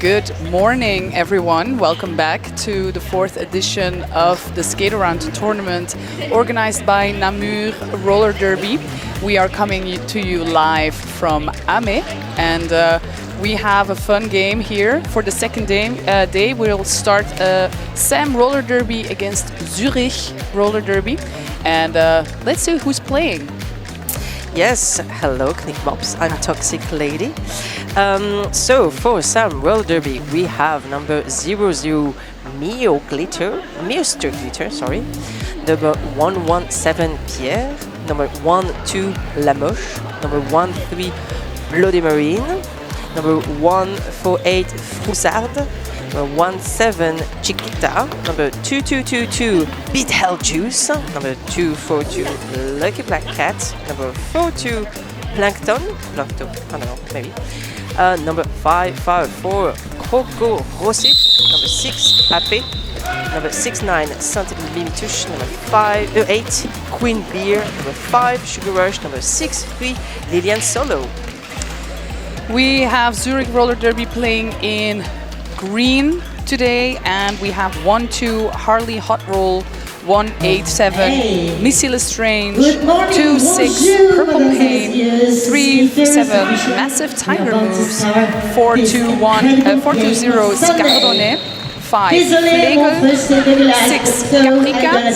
Good morning, everyone. Welcome back to the 4th edition of the Skate Around tournament organized by Namur Roller Derby. We are coming to you live from Ame, and we have a fun game here. For the second day, we'll start Sam Roller Derby against Zürich Roller Derby, and let's see who's playing. Yes, hello Knickmops, I'm Toxic Lady. So for Sam Roller Derby, we have number 00 Mr. Glitter, sorry. Number 117 Pierre, number 12 Lamoche, number 13 Bloody Marine, number 148 Froussard, number 17 Chiquita, number 2222 Beat Hell Juice, number 242 Lucky Black Cat, number 42 Plankton, I don't know, maybe. Number 554 Coco Rossi, number 6 Ape, number 69 Saint Limituche, number 8 Queen Beer, number 5 Sugar Rush, number 63 Lilian Solo. We have Zurich Roller Derby playing in green today, and we have 1-2 Harley Hot Roll, 187 Missy Lestrange, 2-6 Purple Pain, 3-7 Massive Tiger Moves, 4-2-0 Scardonnet, 5 Flegel, 6 Caprica,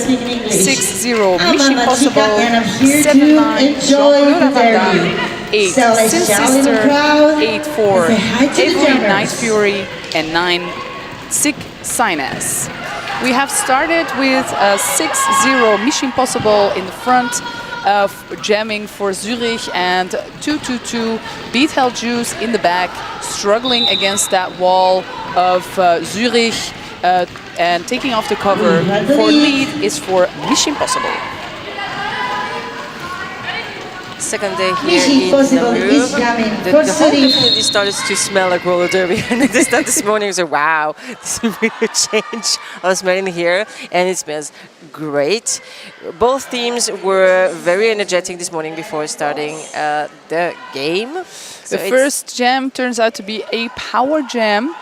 6-0 Mission Possible, 7-9 Jean-Claude Van 8 Sin Sister, 8-4 Every Night Fury, and 9 Sick Sinus. We have started with 6-0 Mission Possible in the front, jamming for Zurich, and 2-2-2 Beat Hell Juice in the back, struggling against that wall of Zurich, and taking off the cover for lead is for Mission Possible. Second day here in Namur. The whole definitely started to smell like roller derby. And this morning I was like, wow, this is really a change of smelling here, and it smells great. Both teams were very energetic this morning before starting the game. The first jam turns out to be a power jam.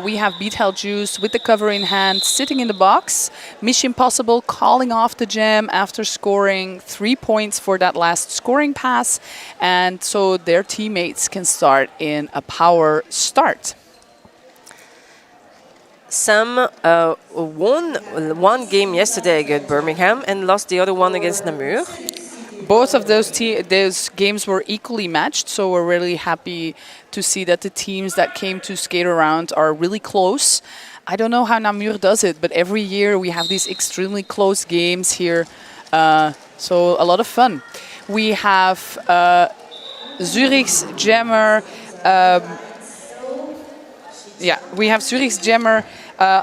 We have Beat Hell Juice with the cover in hand, sitting in the box. Mission Possible calling off the jam after scoring 3 points for that last scoring pass, and so their teammates can start in a power start. Sam won one game yesterday against Birmingham and lost the other one against Namur. Both of those games were equally matched, so we're really happy to see that the teams that came to skate around are really close. I don't know how Namur does it, but every year we have these extremely close games here, so a lot of fun. We have Zurich's jammer. We have Zurich's jammer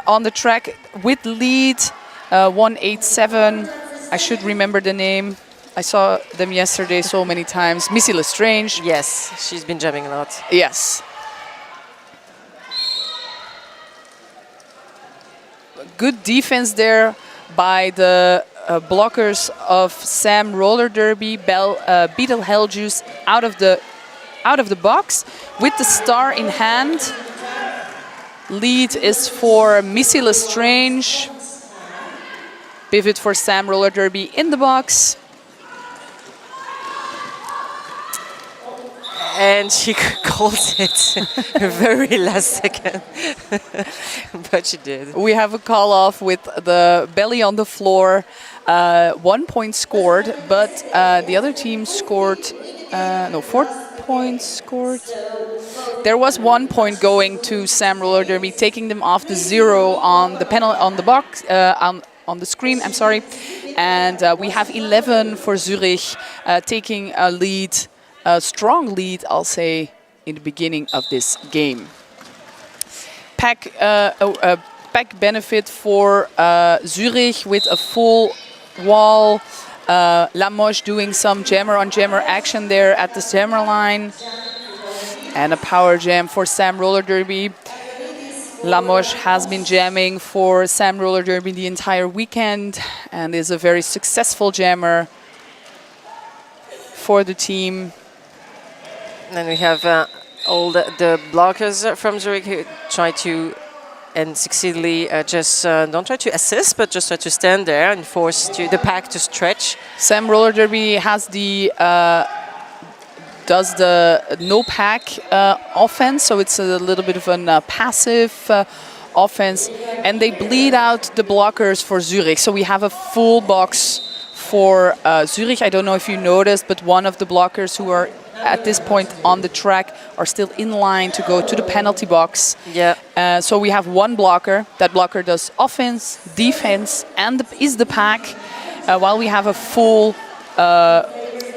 on the track with lead 187. I should remember the name. I saw them yesterday so many times. Missy Lestrange. Yes, she's been jamming a lot. Yes. Good defense there by the blockers of Sam Roller Derby. Beetle Hell Juice out of the box with the star in hand. Lead is for Missy Lestrange. Pivot for Sam Roller Derby in the box. And she calls it very last second, but she did. We have a call off with the belly on the floor. 1 point scored, but the other team scored, 4 points scored. There was 1 point going to Sam Roller Derby, taking them off the 0 on the panel on the box on the screen. I'm sorry, and we have 11 for Zurich, taking a lead. A strong lead, I'll say, in the beginning of this game. Pack benefit for Zurich with a full wall. Lamoche doing some jammer-on-jammer action there at the jammer line. And a power jam for Sam Roller Derby. Lamoche has been jamming for Sam Roller Derby the entire weekend and is a very successful jammer for the team. Then we have all the blockers from Zurich who try to and succeedingly just don't try to assist, but just try to stand there and force the pack to stretch. Sam Roller Derby has does the no pack offense, so it's a little bit of a passive offense, and they bleed out the blockers for Zurich. So we have a full box for Zurich. I don't know if you noticed, but one of the blockers who are at this point on the track are still in line to go to the penalty box. Yeah. So we have one blocker. That blocker does offense, defense, and is the pack, while we have a full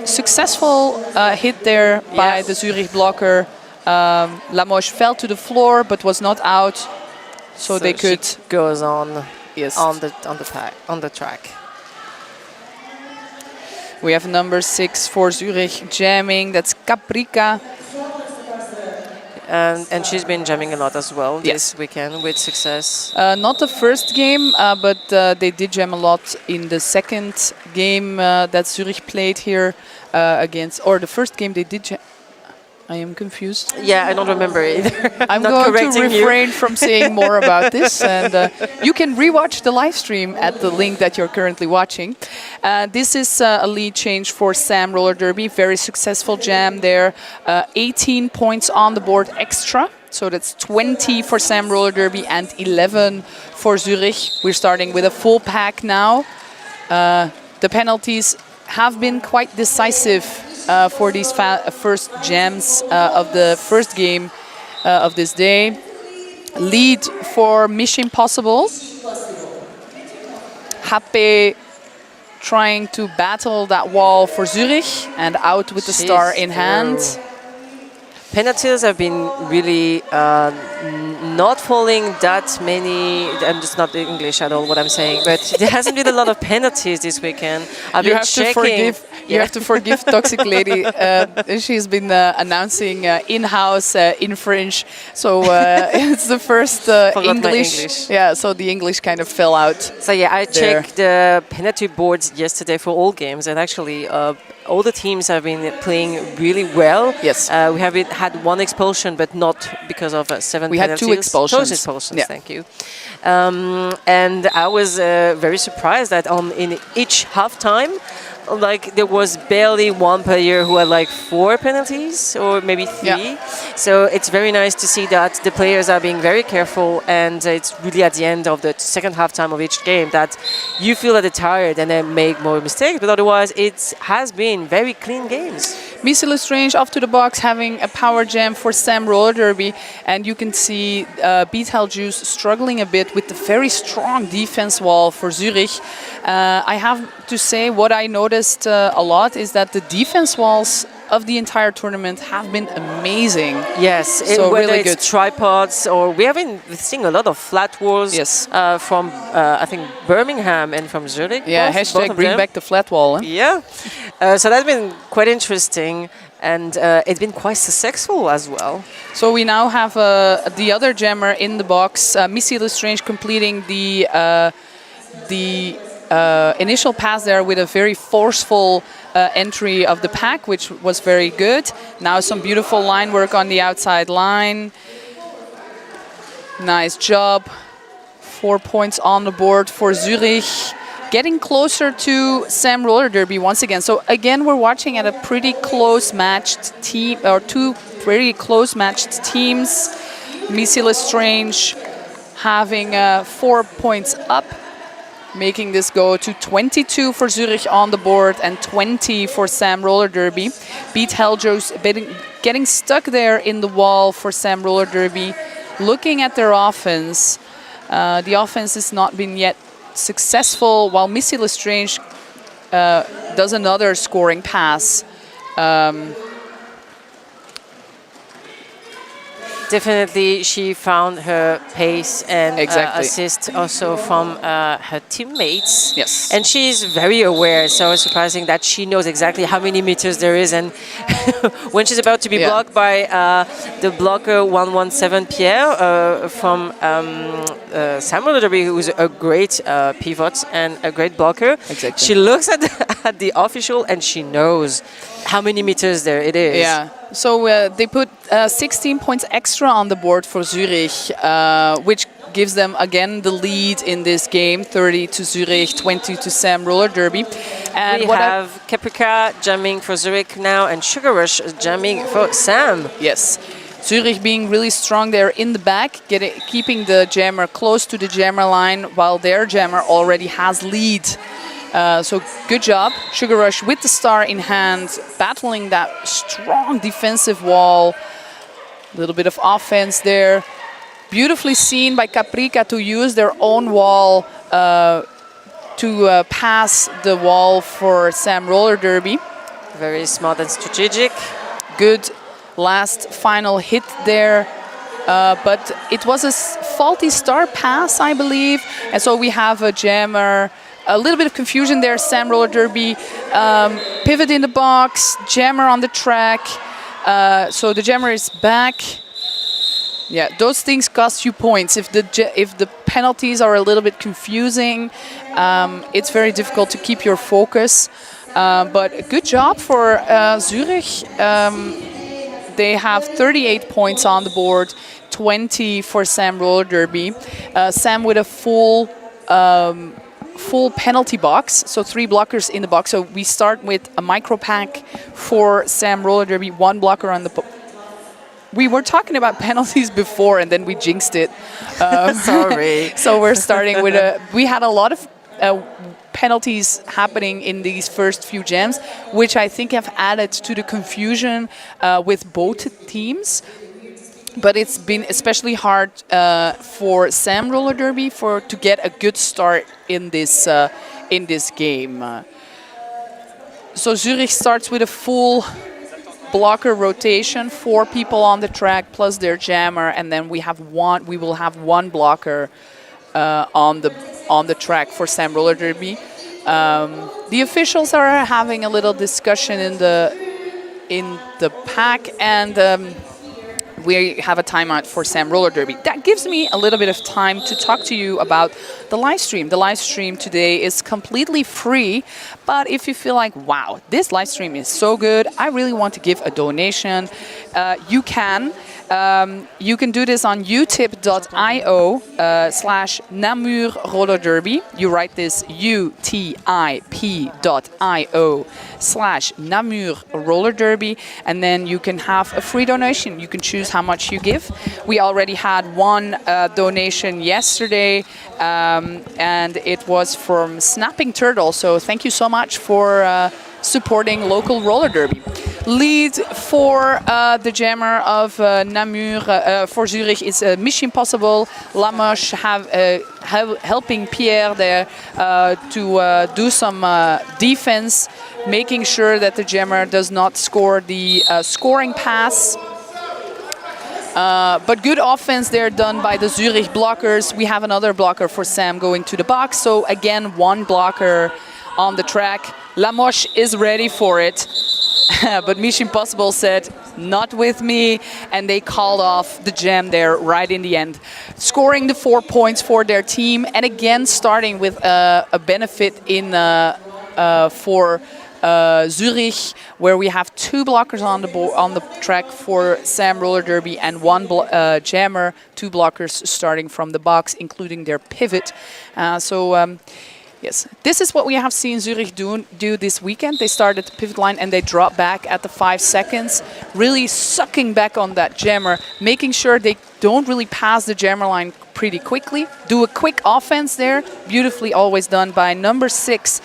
successful hit there by the Zurich blocker. Lamoche fell to the floor but was not out, so they could goes on yes on the track. We have number 6 for Zurich jamming. That's Caprica. And she's been jamming a lot as well this weekend with success. Not the first game, but they did jam a lot in the second game that Zurich played here against, or the first game they did jam. I am confused. Yeah, I don't remember either. I'm going to refrain from saying more about this, and you can rewatch the live stream at the link that you're currently watching. This is a lead change for Sam Roller Derby. Very successful jam there. 18 points on the board extra. So that's 20 for Sam Roller Derby and 11 for Zurich. We're starting with a full pack now. The penalties have been quite decisive for these first jams of the first game of this day. Lead for Mission Impossible. Happe trying to battle that wall for Zurich and out with the star in hand. Penalties have been really not falling that many. I'm just not English at all what I'm saying, but there hasn't been a lot of penalties this weekend. You have to forgive Toxic Lady. She's been announcing in-house in French, so it's the first English. Yeah, so the English kind of fell out. So yeah, I checked the penalty boards yesterday for all games, and actually all the teams have been playing really well. Yes. We have had one expulsion, but not because of 7 we penalties. had 2 expulsions. 2 expulsions, thank you. And I was very surprised that in each halftime, like there was barely one player who had like 4 penalties or maybe 3. Yeah. So it's very nice to see that the players are being very careful, and it's really at the end of the second halftime of each game that you feel that they're tired and they make more mistakes, but otherwise it has been very clean games. Missy Lestrange off to the box, having a power jam for Sam Roller Derby, and you can see Beetheljuice struggling a bit with the very strong defense wall for Zurich. I have to say what I noticed a lot is that the defense walls of the entire tournament have been amazing. Yes, so whether really it's good. tripods, or we have been seeing a lot of flat walls from I think Birmingham and from Zurich. Yeah, hashtag bring back the flat wall. Huh? Yeah, so that's been quite interesting, and it's been quite successful as well. So we now have the other jammer in the box, Missy Lestrange completing the initial pass there with a very forceful entry of the pack, which was very good. Now some beautiful line work on the outside line. Nice job. 4 points on the board for Zurich. Getting closer to Sam Roller Derby once again. So again, we're watching at a pretty close matched team, or 2 very close matched teams. Missy Lestrange having 4 points up, making this go to 22 for Zurich on the board and 20 for Sam Roller Derby. Beetheljuice getting stuck there in the wall for Sam Roller Derby. Looking at their offense, the offense has not been yet successful, while Missy Lestrange does another scoring pass. Definitely, she found her pace and assist also from her teammates. Yes. And she's very aware, so it's surprising that she knows exactly how many meters there is. And when she's about to be blocked by the blocker 117 Pierre from Samuel Derby, who's a great pivot and a great blocker, she looks at the official and she knows. how many meters there it is. Yeah. So they put 16 points extra on the board for Zürich, which gives them again the lead in this game, 30 to Zürich, 20 to Sam Roller Derby. And We have Caprica jamming for Zurich now and Sugar Rush jamming for Sam. Yes. Zürich being really strong there in the back, keeping the jammer close to the jammer line while their jammer already has lead. So good job. Sugar Rush with the star in hand, battling that strong defensive wall. A little bit of offense there. Beautifully seen by Caprica to use their own wall to pass the wall for Sam Roller Derby. Very smart and strategic. Good last final hit there. But it was a faulty star pass, I believe. And so we have a jammer. A little bit of confusion there. Sam Roller Derby, pivot in the box, jammer on the track. So the jammer is back. Yeah, those things cost you points. If the penalties are a little bit confusing, it's very difficult to keep your focus. But good job for Zürich. They have 38 points on the board, 20 for Sam Roller Derby. Sam with a full penalty box, so 3 blockers in the box. So we start with a micro pack for Sam Roller Derby, 1 blocker on the. We were talking about penalties before, and then we jinxed it. Sorry. So we're starting with we had a lot of penalties happening in these first few jams, which I think have added to the confusion with both teams. But it's been especially hard for Sam Roller Derby to get a good start in this game. So Zürich starts with a full blocker rotation, 4 people on the track plus their jammer, and then we will have one blocker on the track for Sam Roller Derby. The officials are having a little discussion in the pack, and we have a timeout for Sam Roller Derby. That gives me a little bit of time to talk to you about the live stream. The live stream today is completely free, but if you feel like, wow, this live stream is so good, I really want to give a donation, you can. You can do this on utip.io/Namur Roller Derby. You write this utip.io/Namur Roller Derby, and then you can have a free donation. You can choose how much you give. We already had one donation yesterday, and it was from Snapping Turtle. So thank you so much for supporting local roller derby. Lead for the jammer of Namur for Zürich is Mission Impossible. Lamoche helping Pierre there to do some defense, making sure that the jammer does not score the scoring pass. But good offense there done by the Zürich blockers. We have another blocker for Sam going to the box. So again, one blocker on the track. Lamoche is ready for it. But Mission Impossible said, not with me, and they called off the jam there right in the end. Scoring the 4 points for their team, and again starting with a benefit in for Zürich, where we have 2 blockers on the track for Sam Roller Derby and 1 jammer, 2 blockers starting from the box, including their pivot. Yes, this is what we have seen Zürich do this weekend. They start at the pivot line and they drop back at the 5 seconds, really sucking back on that jammer, making sure they don't really pass the jammer line pretty quickly. Do a quick offense there, beautifully always done by number 6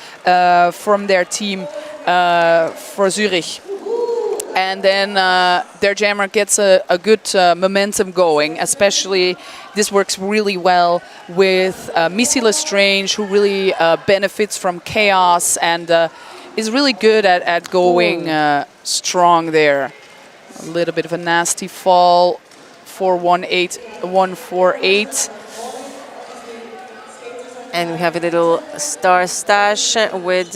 from their team for Zürich. And then their jammer gets a good momentum going, especially this works really well with Missy Lestrange, who really benefits from chaos and is really good at going strong there. A little bit of a nasty fall, 4-1-8-1-4-8. And we have a little star stash with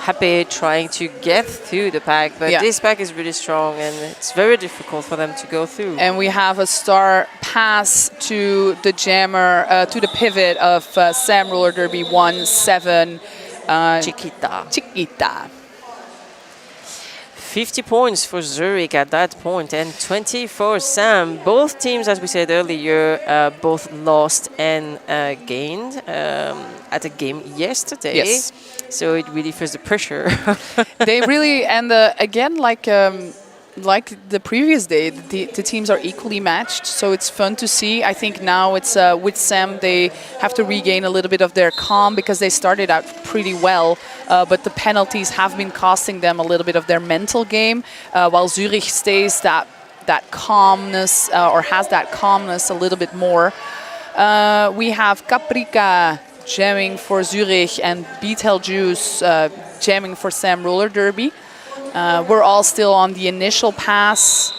Happy trying to get through the pack. But yeah, this pack is really strong and it's very difficult for them to go through. And we have a star pass to the jammer, to the pivot of Sam Roller Derby 1-7. Chiquita. Chiquita. 50 points for Zurich at that point and 20 for Sam. Both teams, as we said earlier, both lost and gained at a game yesterday. Yes. So it really feels the pressure. They really, and again, like the previous day, the teams are equally matched, so it's fun to see. I think now it's with Sam, they have to regain a little bit of their calm because they started out pretty well, but the penalties have been costing them a little bit of their mental game, while Zurich stays that calmness or has that calmness a little bit more. We have Caprica jamming for Zurich and Betelgeuse jamming for Sam Roller Derby. We're all still on the initial pass.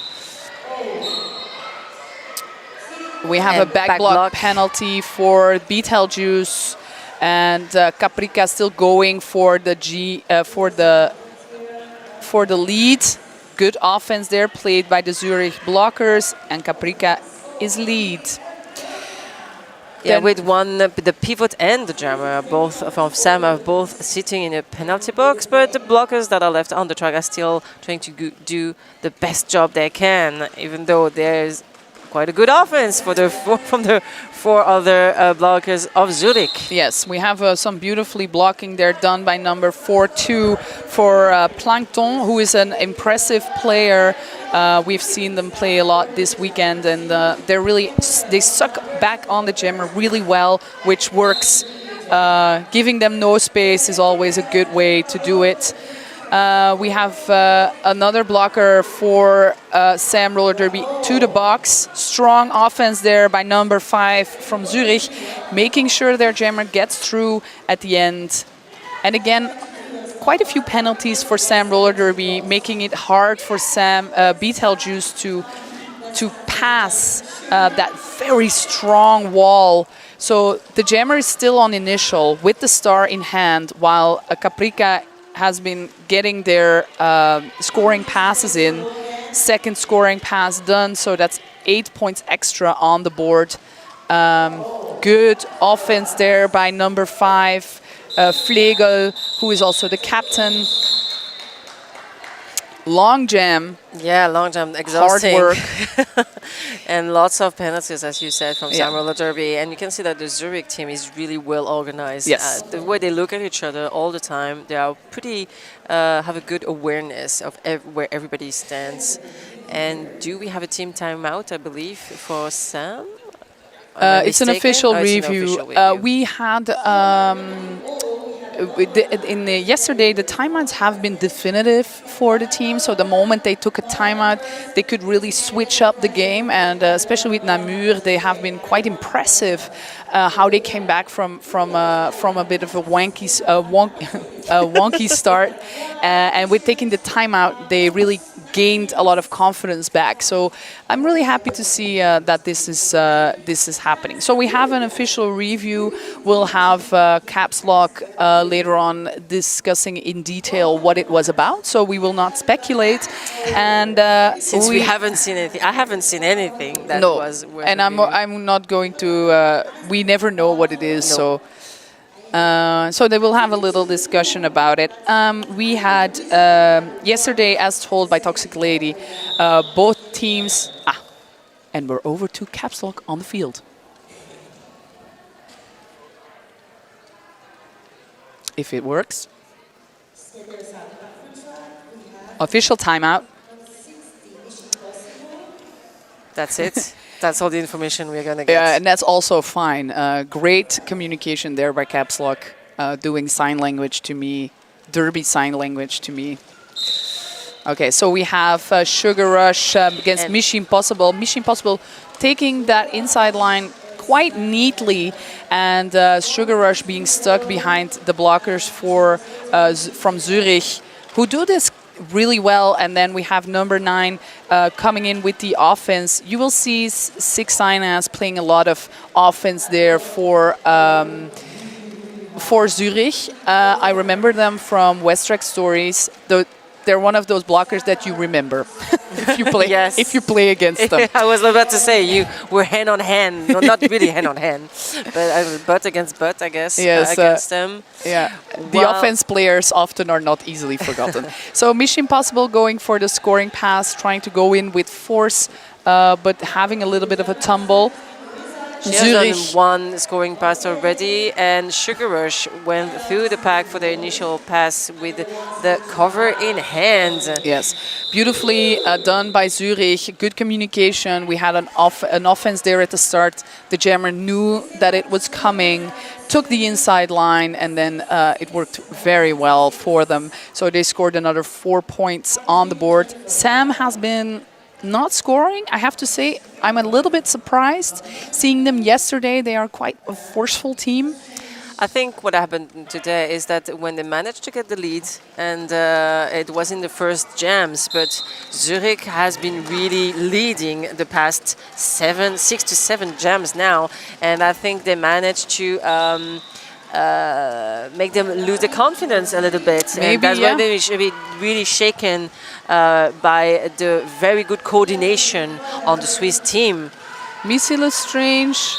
We have a back block penalty for Betelgeuse, and Caprica still going for the lead. Good offense there, played by the Zurich blockers, and Caprica is lead. Yeah, with one, the pivot and the jammer, both from Sam, are both sitting in a penalty box, but the blockers that are left on the track are still trying to do the best job they can, even though there's quite a good offense from the four other blockers of Zurich. Yes, we have some beautifully blocking there done by number 4-2 for Plankton, who is an impressive player. We've seen them play a lot this weekend, and they suck back on the jammer really well, which works. Giving them no space is always a good way to do it. We have another blocker for Sam Roller Derby to the box. Strong offense there by number 5 from Zurich, making sure their jammer gets through at the end. And again, quite a few penalties for Sam Roller Derby, making it hard for Sam Betelgeuse to pass that very strong wall. So the jammer is still on initial with the star in hand, while Caprica has been getting their scoring passes in. Second scoring pass done, so that's 8 points extra on the board. Good offense there by number 5, Flegel, who is also the captain. Long jam. Yeah, long jam, exhausting. Hard work. And lots of penalties, as you said, from Sam Roller Derby. And you can see that the Zurich team is really well organized. Yes. The way they look at each other all the time, they are pretty, have a good awareness of where everybody stands. And do we have a team timeout, I believe, for Sam? It's an official review. We had yesterday, the timeouts have been definitive for the team. So the moment they took a timeout, they could really switch up the game. And especially with Namur, they have been quite impressive how they came back from a bit of a wonky start. And with taking the timeout, they really gained a lot of confidence back. So I'm really happy to see that this is happening. So we have an official review. We'll have Caps Lock later on discussing in detail what it was about. So we will not speculate. And since we haven't seen anything, I haven't seen anything that was. And I'm not going to. We never know what it is. No. So they will have a little discussion about it. We had yesterday, as told by Toxic Lady, both teams. And we're over to Caps Lock on the field. If it works. Official timeout. That's it. That's all the information we're going to get. Yeah, and that's also fine. Great communication there by Caps Lock, doing sign language to me, Derby sign language to me. Okay, so we have Sugar Rush against Mission Impossible. Mission Impossible taking that inside line quite neatly, and Sugar Rush being stuck behind the blockers from Zurich, who do this really well. And then we have number 9 coming in with the offense. You will see Six Sinas playing a lot of offense there for Zurich. I remember them from Westrek Stories. They're one of those blockers that you remember. if you play Yes. if you play against them. I was about to say you were hand on hand, no, not really hand on hand, but butt against butt, I guess, Yes, against them. Yeah, the Well- offense players often are not easily forgotten. So Mission Impossible going for the scoring pass, trying to go in with force, but having a little bit of a tumble. She has done one scoring pass already, and Sugar Rush went through the pack for the initial pass with the cover in hand. Yes, beautifully done by Zürich. Good communication. We had an offense there at the start. The jammer knew that it was coming, took the inside line, and then it worked very well for them. So they scored another 4 points on the board. Sam has been not scoring. I have to say, I'm a little bit surprised. Seeing them yesterday, they are quite a forceful team. I think what happened today is that when they managed to get the lead, and it was in the first jams, but Zürich has been really leading the past 6 to 7 jams now, and I think they managed to make them lose the confidence a little bit. Maybe, and that's yeah. why they should be really shaken by the very good coordination on the Swiss team. Missy Lestrange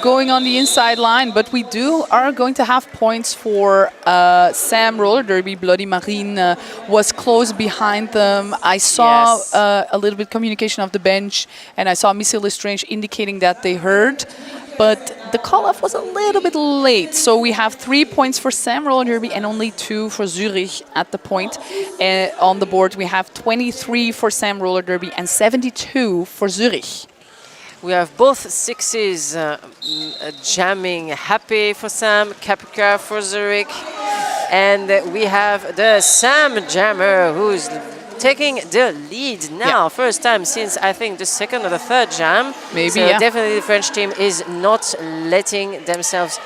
going on the inside line, but we are going to have points for Sam Roller Derby. Bloody Marine was close behind them. I saw Yes. a little bit communication of the bench, and I saw Missy Lestrange indicating that they heard, but the call-off was a little bit late. So we have 3 points for Sam Roller Derby and only 2 for Zürich at the point. On the board, we have 23 for Sam Roller Derby and 72 for Zürich. We have both sixes jamming happy for Sam, Caprica for Zurich. And we have the Sam jammer who's taking the lead now. Yeah. First time since I think the second or the third jam. Maybe, so yeah. definitely the French team is not letting themselves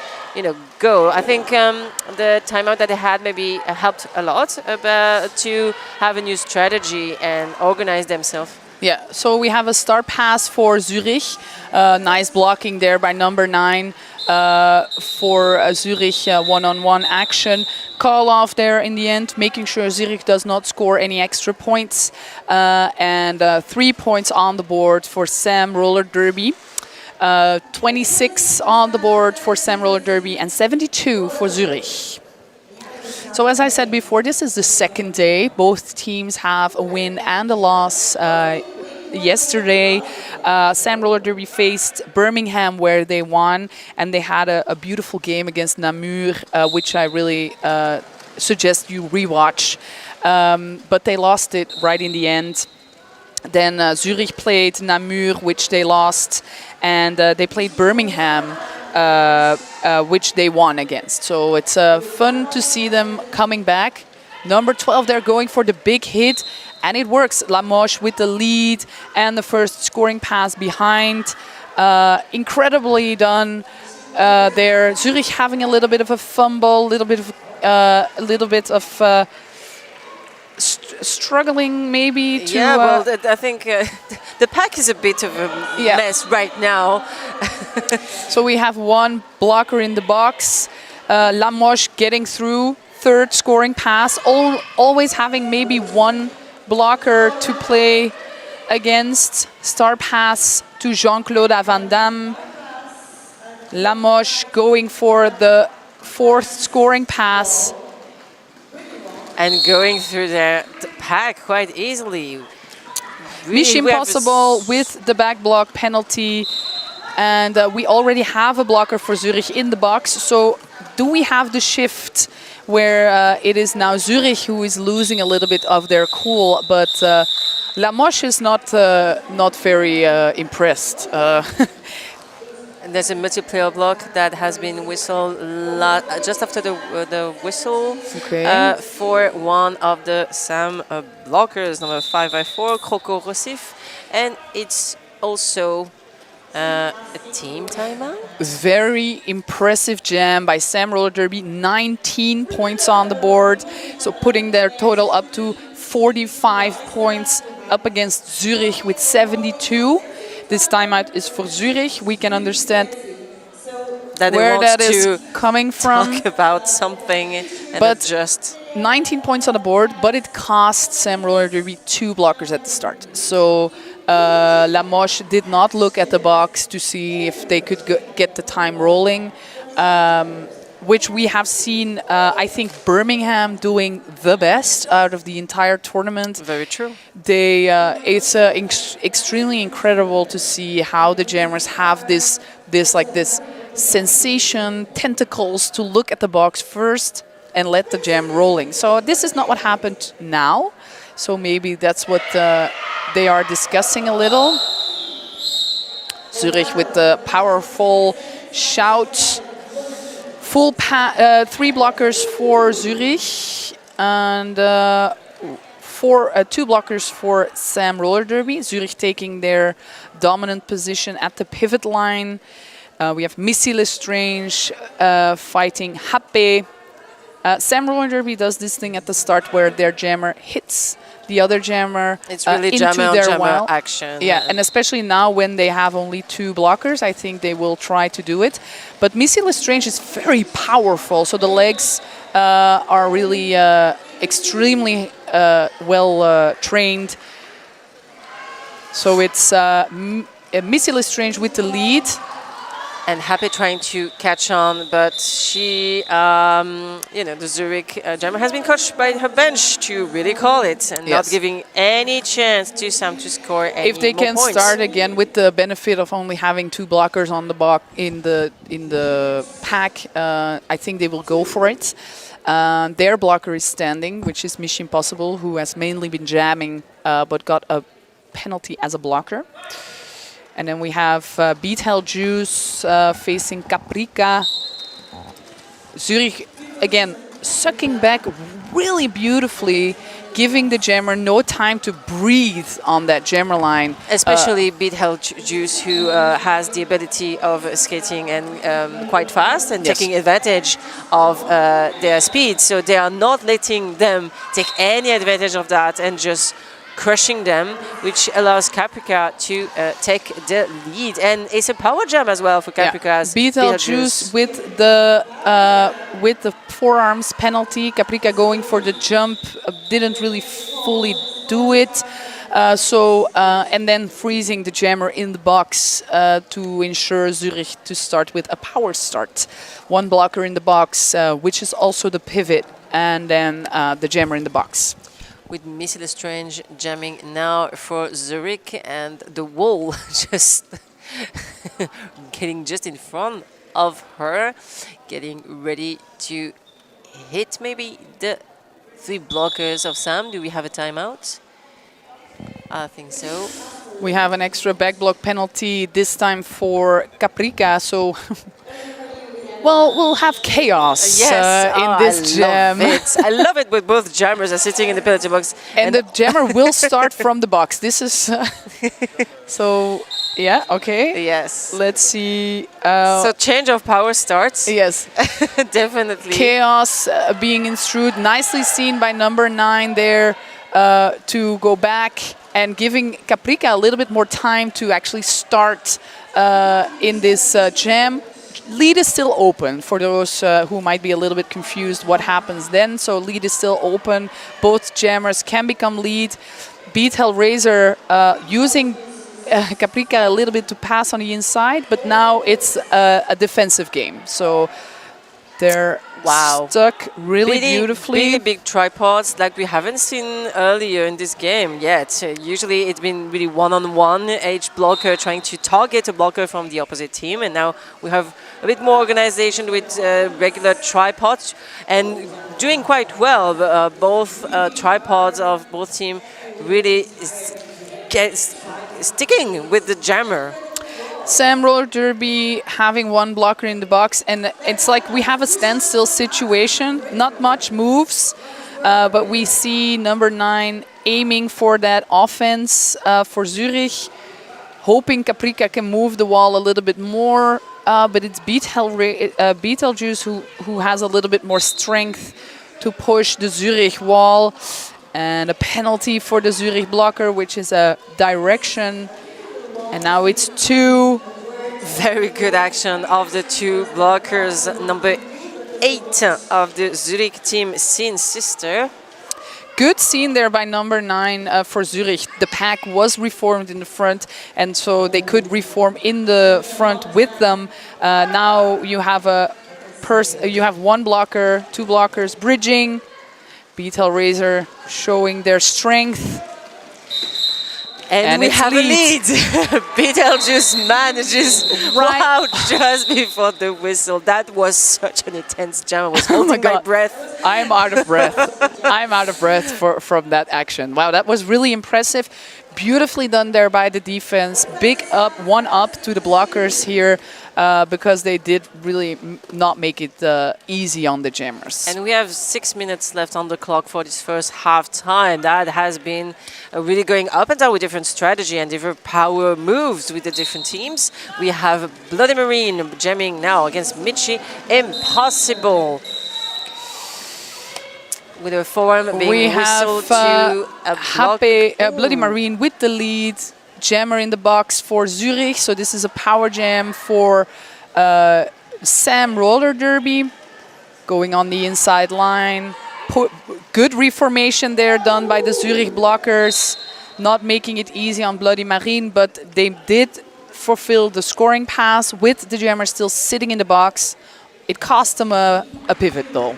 go. I think the timeout that they had maybe helped a lot to have a new strategy and organize themselves. Yeah, so we have a start pass for Zürich. Nice blocking there by number 9 for Zürich one-on-one action. Call off there in the end, making sure Zürich does not score any extra points. And 3 points on the board for Sam Roller Derby. 26 on the board for Sam Roller Derby and 72 for Zürich. So as I said before, this is the second day. Both teams have a win and a loss. Yesterday, Sam Roller Derby faced Birmingham, where they won, and they had a beautiful game against Namur, which I really suggest you rewatch. But they lost it right in the end. Then Zürich played Namur, which they lost, and they played Birmingham, which they won against. So it's fun to see them coming back. Number 12, they're going for the big hit, and it works. Lamoche with the lead and the first scoring pass behind. Incredibly done there. Zürich having a little bit of a fumble, a little bit of struggling maybe to... Yeah, well, I think the pack is a bit of a Yeah. mess right now. So we have one blocker in the box. Lamoche getting through, third scoring pass. Always having maybe one blocker to play against. Star pass to Jean-Claude Avandam. Lamoche going for the fourth scoring pass. And going through the pack quite easily. Mission we have Impossible with the back block penalty. And we already have a blocker for Zürich in the box. So do we have the shift where it is now Zürich who is losing a little bit of their cool, but Lamoche is not very impressed. And there's a multiplayer block that has been whistled just after the whistle for one of the Sam blockers, number 5x4, Croco Rossif. And it's also a team timeout. Very impressive jam by Sam Roller Derby. 19 points on the board. So putting their total up to 45 points up against Zürich with 72. This timeout is for Zürich. We can understand that where that is coming from. Talk about something and But adjust. 19 points on the board, but it cost Sam Roller Derby 2 blockers at the start. So Lamoche did not look at the box to see if they could get the time rolling, which we have seen, I think, Birmingham doing the best out of the entire tournament. Very true. It's extremely incredible to see how the jammers have this sensation, tentacles to look at the box first and let the jam rolling. So this is not what happened now. So maybe that's what they are discussing a little. Zürich with the powerful shout. Full 3 blockers for Zürich and 2 blockers for Sam Roller Derby. Zürich taking their dominant position at the pivot line. We have Missy Lestrange fighting Happe. Sam Roller Derby does this thing at the start where their jammer hits the other jammer. It's really into jammer on their jammer wall. action. Yeah, and especially now when they have only 2 blockers, I think they will try to do it. But Missy Lestrange is very powerful, so the legs are really extremely well trained. So it's Missy Lestrange with the lead. And Happy trying to catch on, but she, the Zurich jammer has been coached by her bench to really call it and not giving any chance to Sam to score any If they more can points. start again with the benefit of only having 2 blockers on the box in the pack, I think they will go for it. Their blocker is standing, which is Mission Impossible, who has mainly been jamming but got a penalty as a blocker. And then we have Beat Hell Juice facing Caprica. Zürich, again, sucking back really beautifully, giving the jammer no time to breathe on that jammer line. Especially Beat Hell Juice, who has the ability of skating and quite fast and taking advantage of their speed. So they are not letting them take any advantage of that and just crushing them, which allows Caprica to take the lead. And it's a power jam as well for Caprica's Beetlejuice with the forearms penalty. Caprica going for the jump, didn't really fully do it. And then freezing the jammer in the box to ensure Zürich to start with a power start. 1 blocker in the box, which is also the pivot, and then the jammer in the box. With Missy Lestrange jamming now for Zurich, and the wall just getting just in front of her, getting ready to hit maybe the 3 blockers of Sam. Do we have a timeout? I think so. We have an extra back block penalty, this time for Caprica, so well, we'll have chaos in this jam. I love it when both jammers are sitting in the penalty box. And the jammer will start from the box. This is... so, yeah, okay. Yes. Let's see. So change of power starts. Yes. Definitely. Chaos being ensued. Nicely seen by number 9 there to go back and giving Caprica a little bit more time to actually start in this jam. Lead is still open for those who might be a little bit confused what happens then. So lead is still open. Both jammers can become lead. Beat Hellraiser using Caprica a little bit to pass on the inside, but now it's a defensive game. So they're stuck really beautifully. Really big tripods like we haven't seen earlier in this game yet. Usually it's been really one-on-one, each blocker trying to target a blocker from the opposite team, and now we have a bit more organization with regular tripods and doing quite well. Both tripods of both teams really sticking with the jammer. Sam Roller Derby having 1 blocker in the box, and it's like we have a standstill situation. Not much moves, but we see number 9 aiming for that offense for Zürich, hoping Caprica can move the wall a little bit more. But it's Beetlejuice who has a little bit more strength to push the Zürich wall, and a penalty for the Zürich blocker, which is a direction. And now it's 2. Very good action of the 2 blockers. Number 8 of the Zurich team, Sin Sister. Good scene there by number 9 for Zurich. The pack was reformed in the front, and so they could reform in the front with them. Now you have you have one blocker, 2 blockers bridging. Beetle Razor showing their strength. And we have a lead. Beetlejuice manages wow, just before the whistle. That was such an intense jam. I was holding my breath. I'm out of breath. I'm out of breath from that action. Wow, that was really impressive. Beautifully done there by the defense. Big up, 1 up to the blockers here because they did really not make it easy on the jammers. And we have 6 minutes left on the clock for this first half time. That has been really going up and down with different strategy and different power moves with the different teams. We have Bloody Marine jamming now against Michi. Impossible. With a forearm being whistled to a Bloody Marine with the lead. Jammer in the box for Zurich. So this is a power jam for Sam Roller Derby. Going on the inside line. Good reformation there done by the Zurich blockers. Not making it easy on Bloody Marine, but they did fulfill the scoring pass with the jammer still sitting in the box. It cost them a pivot though.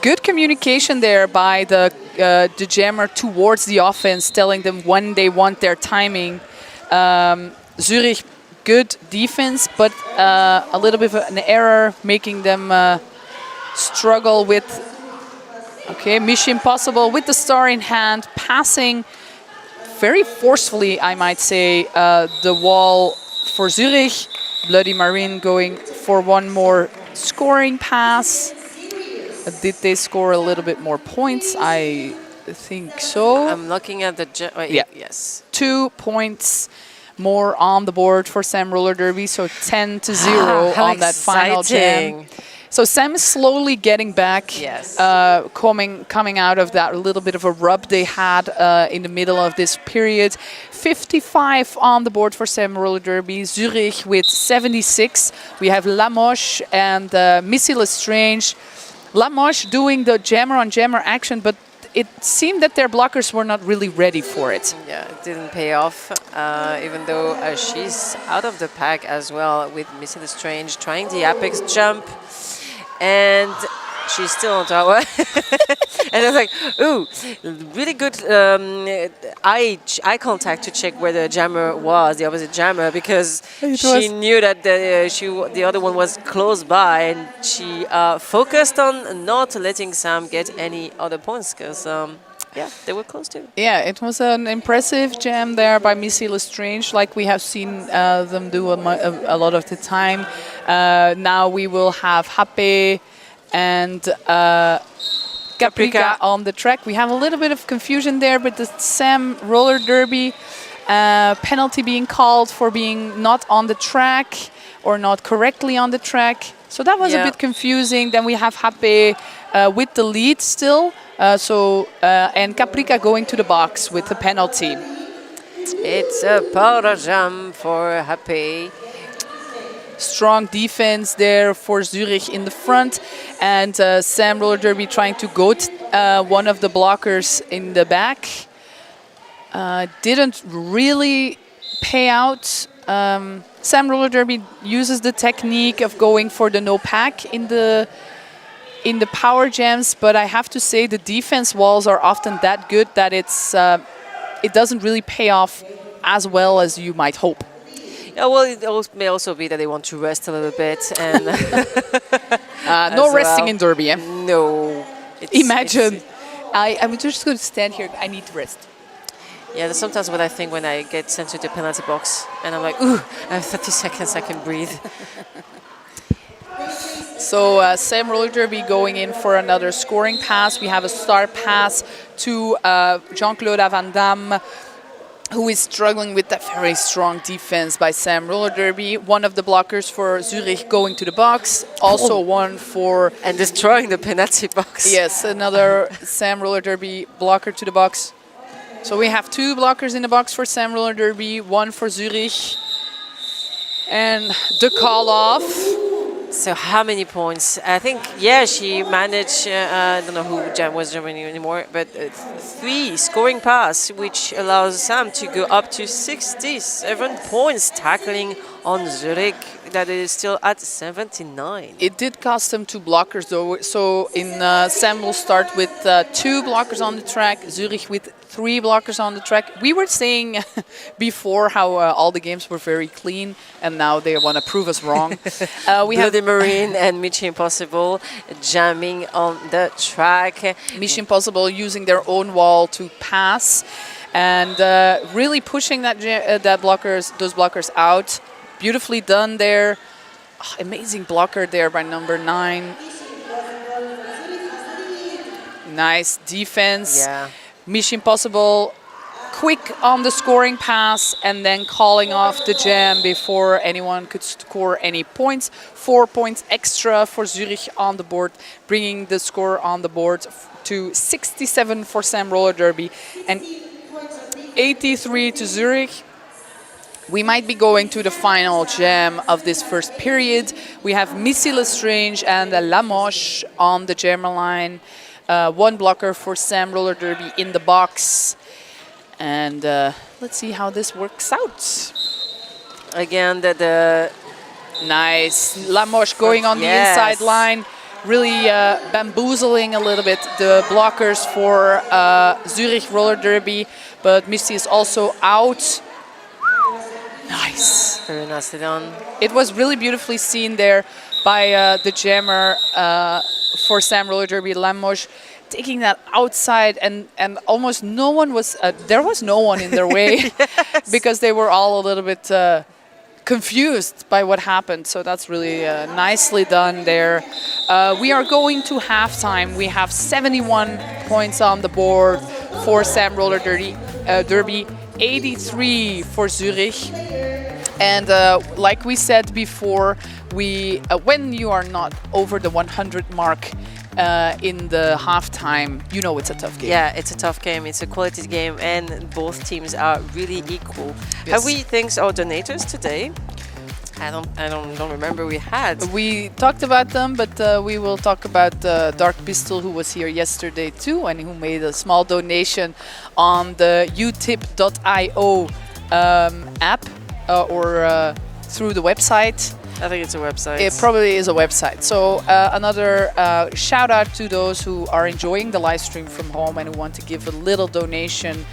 Good communication there by the jammer towards the offense, telling them when they want their timing. Zurich, good defense, but a little bit of an error, making them struggle with... Okay, Mission Impossible with the star in hand, passing very forcefully, I might say, the wall for Zurich. Bloody Marine going for one more scoring pass. Did they score a little bit more points? I think so. I'm looking at the... yeah. Yes. 2 points more on the board for Sam Roller Derby, so 10-0 on that final jam. So Sam is slowly getting back, yes. coming out of that little bit of a rub they had in the middle of this period. 55 on the board for Sam Roller Derby. Zurich with 76. We have Lamoche and Missy Lestrange. Lamoche doing the jammer-on-jammer action, but it seemed that their blockers were not really ready for it. Yeah, it didn't pay off, even though she's out of the pack as well with Missy Lestrange trying the apex jump. And she's still on tower. And I was like, ooh, really good eye contact to check where the jammer was, the opposite jammer, because she knew that the other one was close by, and she focused on not letting Sam get any other points, because yeah, they were close too. Yeah, it was an impressive jam there by Missy Lestrange, like we have seen them do a lot of the time. Now we will have Hape and Caprica on the track. We have a little bit of confusion there, but the Sam Roller Derby penalty being called for being not on the track or not correctly on the track. So that was a bit confusing. Then we have Hape with the lead still. And Caprica going to the box with the penalty. It's a power jam for Hape. Strong defense there for Zurich in the front, and Sam Roller Derby trying to goat one of the blockers in the back. Didn't really pay out. Sam Roller Derby uses the technique of going for the no pack in the power jams, but I have to say the defense walls are often that good that it doesn't really pay off as well as you might hope. Yeah, well, it may also be that they want to rest a little bit, and no resting in Derby. Eh? No. Imagine, I'm just going to stand here. I need to rest. Yeah, that's sometimes what I think when I get sent to the penalty box, and I'm like, ooh, I have 30 seconds, I can breathe. So Sam Roller Derby going in for another scoring pass. We have a star pass to Jean-Claude Van Damme, who is struggling with that very strong defense by Sam Roller Derby. One of the blockers for Zurich going to the box. Also one for... And destroying the penalty box. Yes, another Sam Roller Derby blocker to the box. So we have 2 blockers in the box for Sam Roller Derby, 1 for Zurich. And the call off. So how many points? I think, yeah, she managed, I don't know who was Germany anymore, but 3 scoring pass, which allows Sam to go up to 67 points, tackling on Zürich, that is still at 79. It did cost them 2 blockers though. So in Sam will start with 2 blockers on the track, Zürich with 3 blockers on the track. We were saying before how all the games were very clean, and now they want to prove us wrong. We have Marine and Mission Impossible jamming on the track. Mission Impossible using their own wall to pass, and really pushing those blockers out. Beautifully done there. Oh, amazing blocker there by number 9. Nice defense. Yeah. Mission Impossible quick on the scoring pass and then calling off the jam before anyone could score any points. 4 points extra for Zürich on the board, bringing the score on the board to 67 for Sam Roller Derby and 83 to Zürich. We might be going to the final jam of this first period. We have Missy Lestrange and Lamoche on the jammer line. 1 blocker for Sam Roller Derby in the box. And let's see how this works out. Again, the nice. Lamoche going on the inside line, really bamboozling a little bit the blockers for Zürich Roller Derby. But Missy is also out. Nice. Very nicely done. It was really beautifully seen there by the jammer for Sam Roller Derby, Lamoche, taking that outside, and almost no one was, there was no one in their way because they were all a little bit confused by what happened. So that's really nicely done there. We are going to halftime. We have 71 points on the board for Sam Roller Derby, 83 for Zürich. And like we said before, when you are not over the 100 mark in the halftime, you know it's a tough game. Yeah, it's a tough game. It's a quality game, and both teams are really equal. Yes. Have we thanked our donators today? I don't remember we had. We talked about them, but we will talk about Dark Pistol, who was here yesterday too, and who made a small donation on the utip.io app or through the website. I think it's a website. It probably is a website. So another shout out to those who are enjoying the live stream from home and who want to give a little donation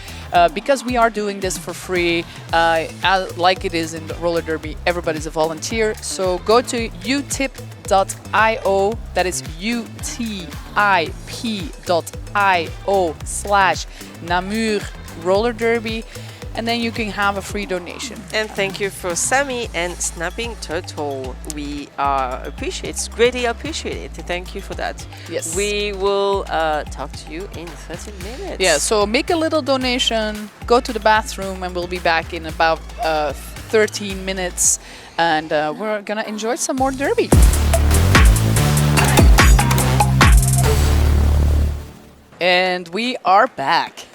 because we are doing this for free. Like it is in the roller derby, everybody's a volunteer. So go to utip.io, that is utip.io/Namur roller derby. And then you can have a free donation. And thank you for Sammy and Snapping Turtle. We greatly appreciate it. Thank you for that. Yes. We will talk to you in 30 minutes. Yeah, so make a little donation, go to the bathroom, and we'll be back in about 13 minutes. And we're going to enjoy some more derby. And we are back.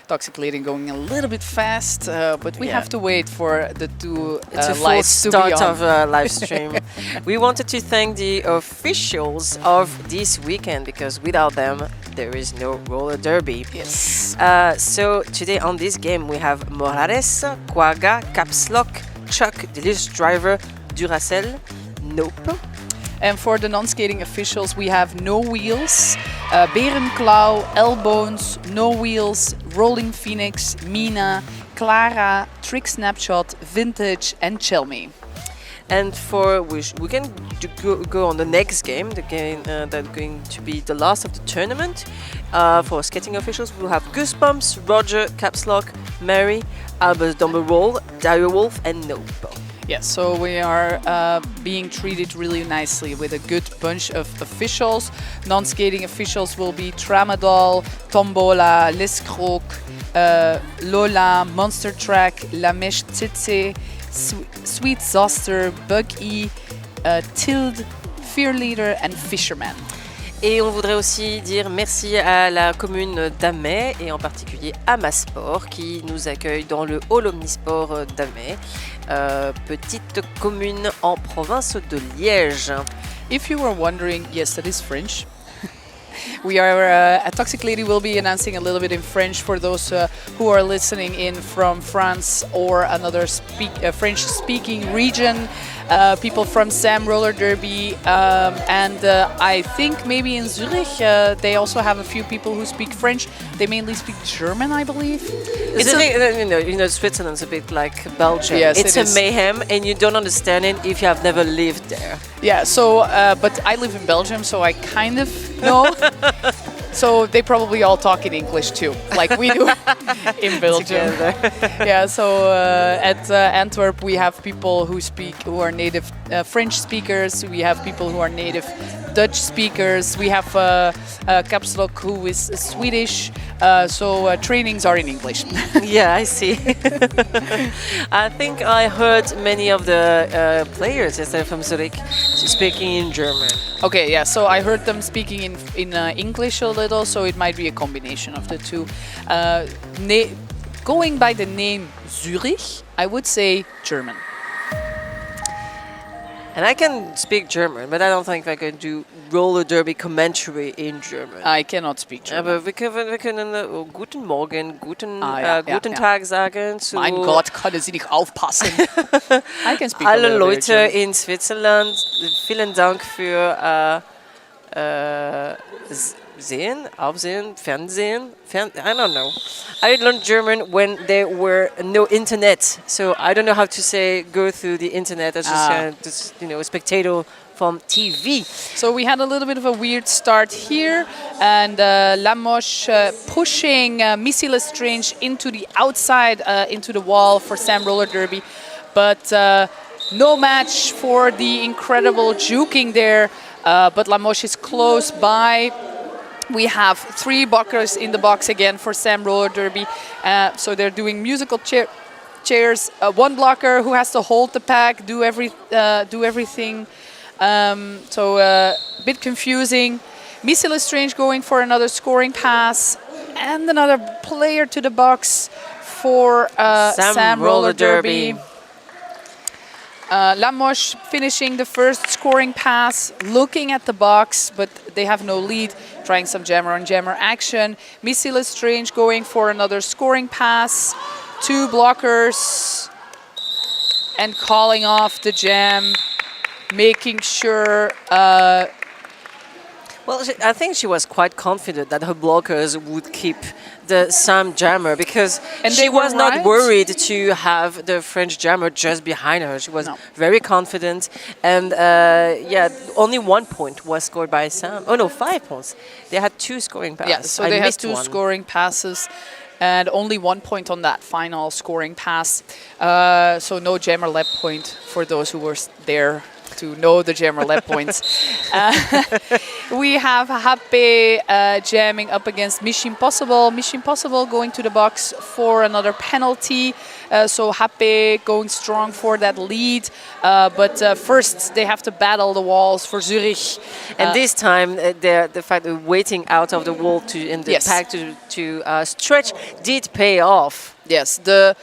Toxic Lady going a little bit fast, but we have to wait for the two lights to be on. It's a full start of a live stream. We wanted to thank the officials of this weekend because without them, there is no roller derby. Yes. So today on this game, we have Morales, Quagga, Caps Lock, Chuck, Delicious Driver, Duracell, Nope. And for the non-skating officials, we have No Wheels, Berenclaw, Elbones, No Wheels, Rolling Phoenix, Mina, Clara, Trick Snapshot, Vintage, and Chelmy. And for we can go on the next game, the game that's going to be the last of the tournament. For skating officials, we'll have Goosebumps, Roger, Caps Lock, Mary, Albert Dumberroll, Dire Wolf, and Nope. Yes, so we are being treated really nicely with a good bunch of officials. Non-skating officials will be Tramadol, Tombola, L'Escroc, Lola, Monster Track, La Mèche Tsetse, Sweet Zoster, Bug-E, Tilde, Fear Leader and Fisherman. Et on voudrait aussi dire merci à la commune d'Amay et en particulier à Masport qui nous accueille dans le hall omnisport d'Amay. petite commune en province de Liège. If you were wondering, yes, that is French. We are, a Toxic Lady will be announcing a little bit in French for those who are listening in from France or another French-speaking region. People from Sam Roller Derby, and I think maybe in Zürich they also have a few people who speak French. They mainly speak German, I believe. Switzerland's a bit like Belgium. Yes, it's it a is. mayhem, and you don't understand it if you have never lived there. Yeah, so, but I live in Belgium, so I kind of know. So they probably all talk in English too, like we do in Belgium. Yeah, so at Antwerp we have people who are native French speakers. We have people who are native Dutch speakers. We have Kapsalok who is Swedish. So trainings are in English. Yeah, I see. I think I heard many of the players yesterday from Zurich speaking in German. Okay, yeah. So I heard them speaking in English a little, so it might be a combination of the two. Going by the name Zürich, I would say German. And I can speak German, but I don't think I can do roller derby commentary in German. I cannot speak German. Aber wir können guten Morgen, guten ja. Tag sagen zu Mein Gott, können Sie nicht aufpassen? I can speak a alle little bit Leute German. in Switzerland. Vielen Dank für Aufsehen, Fernsehen. I don't know. I learned German when there were no internet, so I don't know how to say go through the internet as just a spectator from TV. So we had a little bit of a weird start here, and Lamoche pushing Missy Lestrange into the outside, into the wall for Sam Roller Derby, but no match for the incredible juking there. But Lamoche is close by. We have 3 blockers in the box again for Sam Roller Derby. So they're doing musical chairs. 1 blocker who has to hold the pack, do everything. So a bit confusing. Missy Lestrange going for another scoring pass, and another player to the box for Sam Roller Derby. Lamoche finishing the first scoring pass, looking at the box, but they have no lead, trying some jammer-on-jammer action. Missy Lestrange going for another scoring pass, 2 blockers, and calling off the jam, making sure... Well, I think she was quite confident that her blockers would keep the Sam jammer, because she was not worried to have the French jammer just behind her. She was very confident, and only 1 point was scored by Sam. Oh no, 5 points. They had 2 scoring passes. Yes, so they had 2 scoring passes, and only 1 point on that final scoring pass. So no jammer led point for those who were there to know the jammer led points. We have Happe jamming up against Mission Possible. Mission Possible going to the box for another penalty. So Happe going strong for that lead. But first they have to battle the walls for Zürich. And this time the fact of waiting out of the wall in the pack to stretch did pay off. Yes, the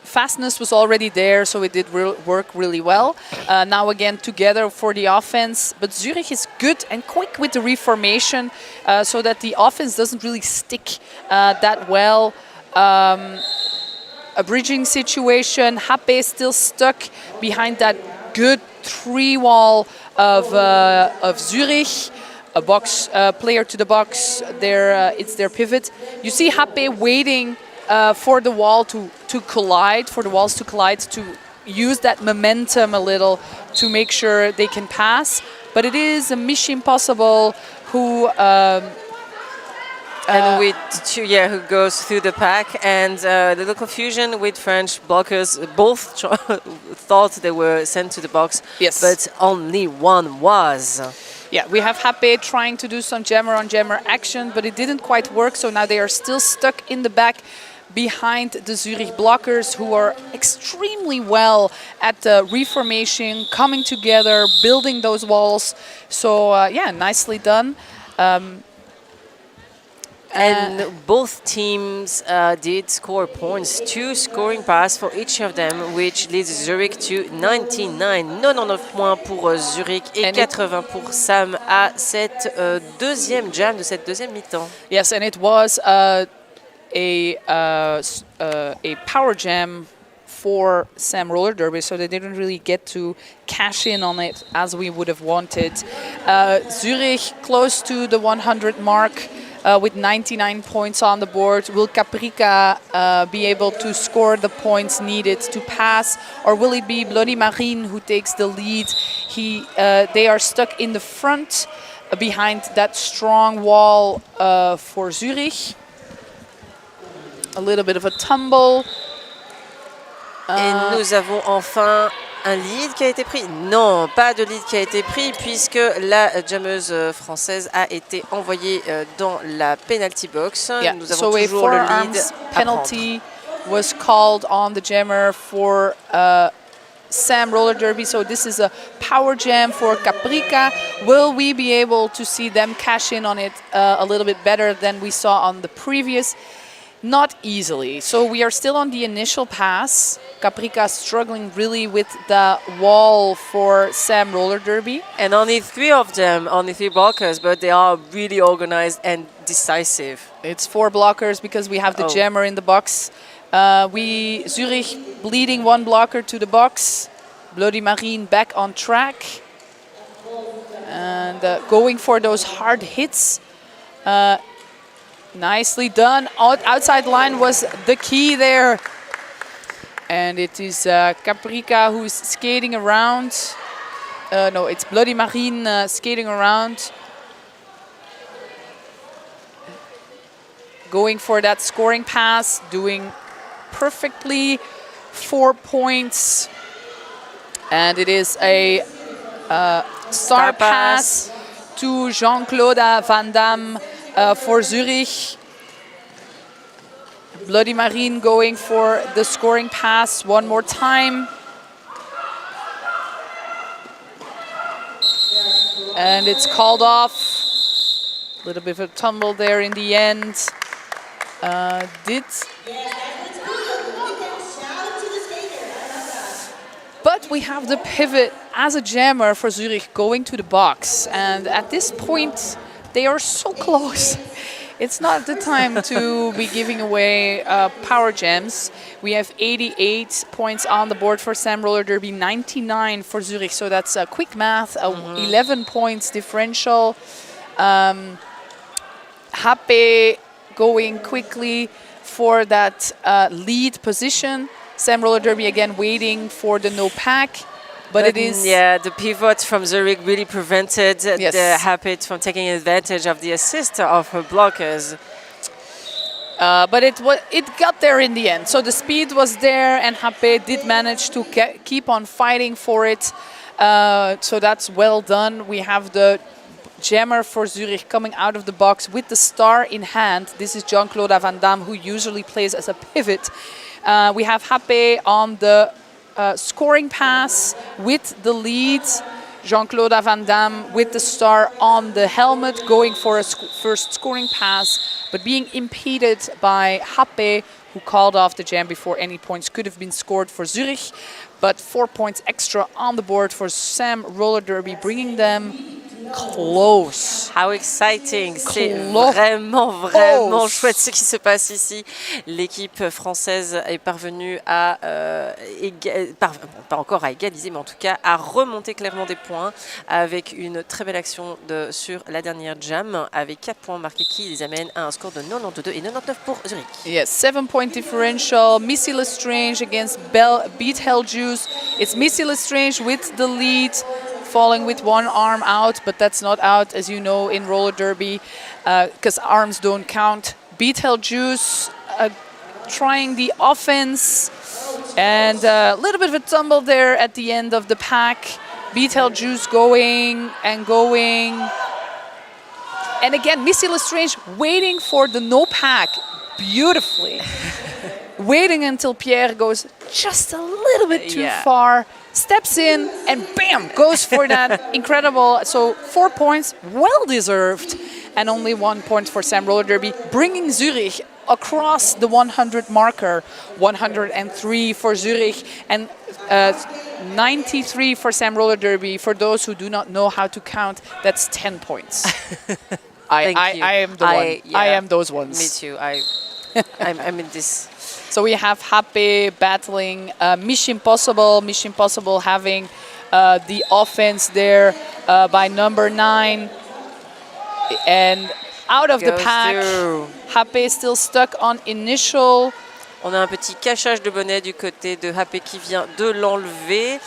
fastness was already there, so it did work really well. Now again together for the offense, but Zürich is good and quick with the reformation, so that the offense doesn't really stick that well. A bridging situation. Happe is still stuck behind that good 3-wall of Zürich. A box player to the box. It's their pivot. You see Happe waiting for the walls to collide, to use that momentum a little to make sure they can pass. But it is a Mission Possible who who goes through the pack, and the little confusion with French blockers. Both thought they were sent to the box, but only one was. Yeah, we have Happe trying to do some jammer-on-jammer action, but it didn't quite work, so now they are still stuck in the back behind the Zurich blockers, who are extremely well at the reformation, coming together, building those walls. So, nicely done. And both teams did score points, 2 scoring passes for each of them, which leads Zurich to 99 points pour Zurich et 80 pour Sam à cette deuxième jam de cette deuxième mi-temps. Yes, and it was a power jam for Sam Roller Derby, so they didn't really get to cash in on it as we would have wanted. Zurich close to the 100 mark with 99 points on the board. Will Caprica be able to score the points needed to pass, or will it be Bloody Marine who takes the lead? They are stuck in the front behind that strong wall for Zurich. A little bit of a tumble. Et nous avons enfin un lead qui a été pris. Non, pas de lead qui a été pris puisque la jammeuse française a été envoyée dans la penalty box. Yeah. Nous avons So toujours le a lead forearms à penalty was called on the jammer for Sam Roller Derby. So this is a power jam for Caprica. Will we be able to see them cash in on it a little bit better than we saw on the previous? Not easily. So we are still on the initial pass. Caprica struggling really with the wall for Sam Roller Derby. And only 3 of them, only 3 blockers, but they are really organized and decisive. It's 4 blockers because we have the jammer in the box. Zurich bleeding 1 blocker to the box. Bloody Marine back on track. And going for those hard hits. Nicely done. Outside line was the key there. And it is Caprica who's skating around. No, it's Bloody Marine skating around. Going for that scoring pass, doing perfectly 4 points. And it is a star pass to Jean-Claude Van Damme for Zurich. Bloody Marine going for the scoring pass one more time. And it's called off. A little bit of a tumble there in the end. But we have the pivot as a jammer for Zurich going to the box. And at this point, they are so close. It's not the time to be giving away power jams. We have 88 points on the board for Sam Roller Derby, 99 for Zurich. So that's quick math, 11 points differential. Happe going quickly for that lead position. Sam Roller Derby again waiting for the no pack. But it is... Yeah, the pivot from Zurich really prevented the Happet from taking advantage of the assist of her blockers. But it got there in the end. So the speed was there, and Happe did manage to keep on fighting for it. So that's well done. We have the jammer for Zurich coming out of the box with the star in hand. This is Jean-Claude Van Damme, who usually plays as a pivot. We have Happe on the scoring pass with the lead. Jean-Claude Van Damme with the star on the helmet, going for a first scoring pass, but being impeded by Happe, who called off the jam before any points could have been scored for Zurich. But 4 points extra on the board for Sam Roller Derby, bringing them close. How exciting! C'est vraiment chouette ce qui se passe ici. L'équipe française est parvenue à, pas encore à égaliser, mais en tout cas à remonter clairement des points avec une très belle action sur la dernière jam, avec 4 points marqués qui les amènent à un score de 92 et 99 pour Zurich. Yes, 7-point differential. Missy Lestrange against Beat Hell Juice. It's Missy Lestrange with the lead, falling with one arm out, but that's not out, as you know, in roller derby, because arms don't count. Beat Hell Juice trying the offense, and a little bit of a tumble there at the end of the pack. Beat Hell Juice going and going. And again, Missy Lestrange waiting for the no pack beautifully. Waiting until Pierre goes just a little bit too far, steps in, and bam, goes for that incredible. So 4 points, well deserved. and only 1 point for Sam Roller Derby, bringing Zürich across the 100 marker. 103 for Zurich and 93 for Sam Roller Derby. For those who do not know how to count, that's 10 points. I am the one. yeah, I am those ones. Me too. I'm in this. So we have Happy battling Mission Impossible. Mission Impossible having the offense there by number 9. And out of the pack, Happy is still stuck on initial. On a un petit cachage de bonnet du côté de Happy qui vient de l'enlever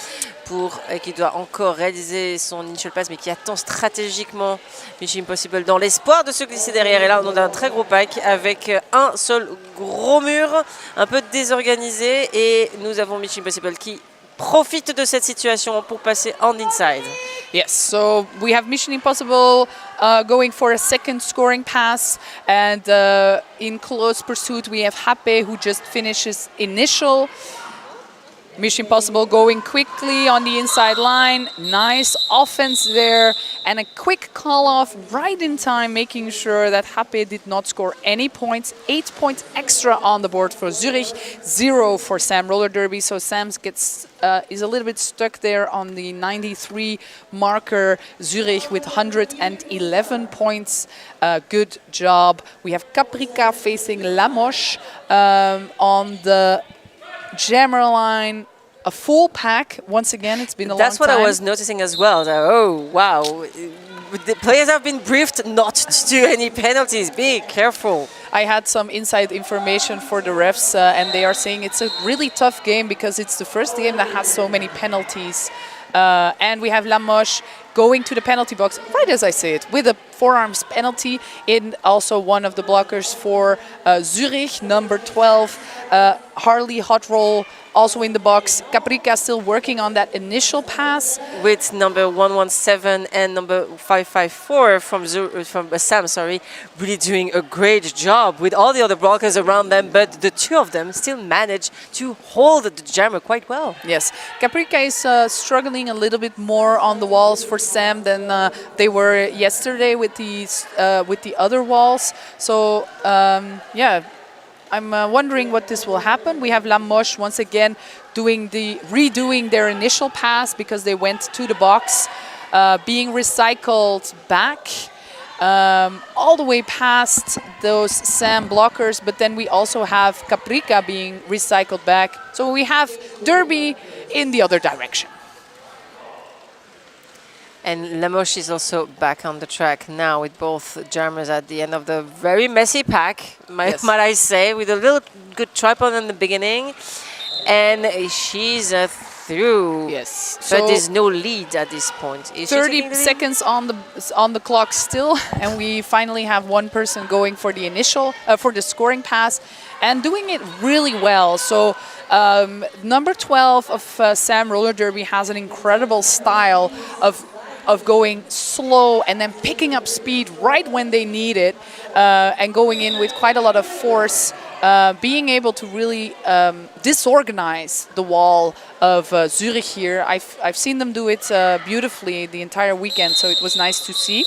qui doit encore réaliser son initial pass, mais qui attend stratégiquement Mission Impossible dans l'espoir de se glisser derrière. Et là, on a un très gros pack avec un seul gros mur, un peu désorganisé. Et nous avons Mission Impossible qui profite de cette situation pour passer en inside. Yes, so we have Mission Impossible going for a second scoring pass, and in close pursuit we have Happy, who just finishes initial. Mission Impossible going quickly on the inside line. Nice offense there, and a quick call off right in time, making sure that Happy did not score any points. 8 points extra on the board for Zurich, 0 for Sam Roller Derby. So Sam is a little bit stuck there on the 93 marker. Zurich with 111 points. Good job. We have Caprica facing Lamoche on the Jammer line, a full pack. Once again, it's been a long time. That's what I was noticing as well. Oh, wow. The players have been briefed not to do any penalties. Be careful. I had some inside information for the refs, and they are saying it's a really tough game because it's the first game that has so many penalties. And we have Lamoche going to the penalty box, right as I say it, with a forearms penalty. In also one of the blockers for Zurich, number 12, Harley Hot Roll also in the box. Caprica still working on that initial pass. With number 117 and number 554 from Sam, really doing a great job with all the other blockers around them, but the two of them still manage to hold the jammer quite well. Yes, Caprica is struggling a little bit more on the walls for Sam than they were yesterday with the other walls. So yeah, I'm wondering what this will happen. We have Lamoche once again redoing their initial pass because they went to the box, being recycled back all the way past those Sam blockers. But then we also have Caprica being recycled back. So we have Derby in the other direction. And Lamoche is also back on the track now with both jammers at the end of the very messy pack, might I say, with a little good tripod in the beginning. And she's through. Yes. But So there's no lead at this point. Is she 30 taking the lead? seconds on the clock still, and we finally have one person going for the initial, for the scoring pass, and doing it really well. So number 12 of Sam Roller Derby has an incredible style of going slow and then picking up speed right when they need it, and going in with quite a lot of force, being able to really disorganize the wall of Zurich here. I've seen them do it beautifully the entire weekend, so it was nice to see.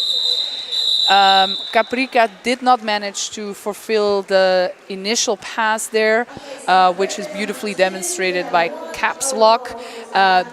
Caprica did not manage to fulfill the initial pass there, which is beautifully demonstrated by Caps Lock,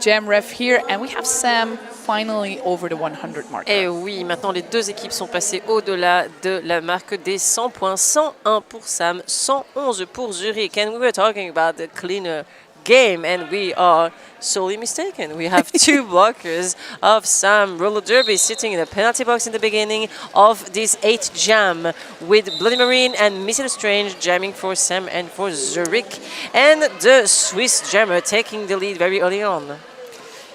Jam Ref here, and we have Sam finally over the 100 mark. Et oui, maintenant les deux équipes sont passées au-delà de la marque des 100 points. 101 pour Sam, 111 pour Zurich. And we were talking about the cleaner game, and we are sorely mistaken. We have two blockers of Sam Roller Derby sitting in the penalty box in the beginning of this 8th jam, with Bloody Marine and Missile Strange jamming for Sam and for Zurich, and the Swiss jammer taking the lead very early on.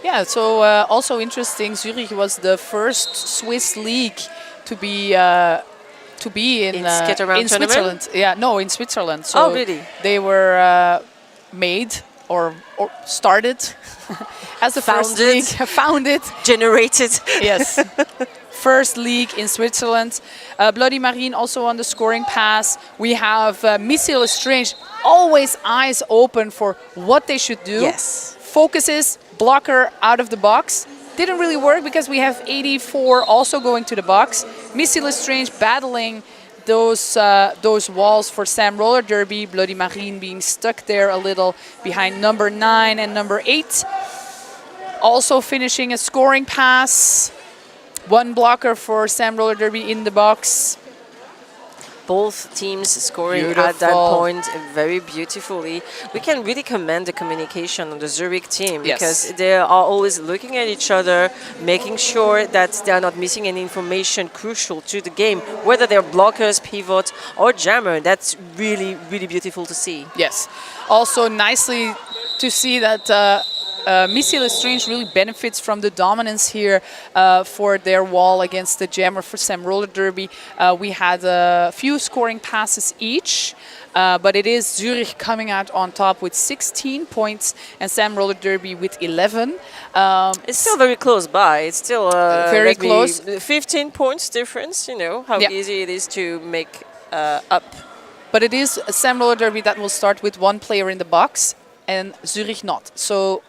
Yeah, so also interesting, Zurich was the first Swiss league to be in Switzerland. Yeah, no, in Switzerland. So oh, really? They were made or started as the first league, founded, generated. Yes, first league in Switzerland. Bloody Marine also on the scoring pass. We have Missile Strange, always eyes open for what they should do. Yes. Focuses, blocker out of the box, didn't really work because we have 84 also going to the box. Missy Lestrange battling those walls for Sam Roller Derby. Bloody Marine being stuck there a little behind number 9 and number 8. Also finishing a scoring pass. One blocker for Sam Roller Derby in the box. Both teams scoring at that Beautiful. point very beautifully. We can really commend the communication on the Zurich team Yes. because they are always looking at each other, making sure that they are not missing any information crucial to the game, whether they're blockers, pivot, or jammer. That's really, really beautiful to see. Yes. Also nicely to see that Missy Lestrange really benefits from the dominance here for their wall against the jammer for Sam Roller Derby. We had a few scoring passes each, but it is Zurich coming out on top with 16 points and Sam Roller Derby with 11. It's still very close by. It's still Very maybe close. 15 points difference, you know, how Yeah. easy it is to make up. But it is a Sam Roller Derby that will start with one player in the box and Zurich not. So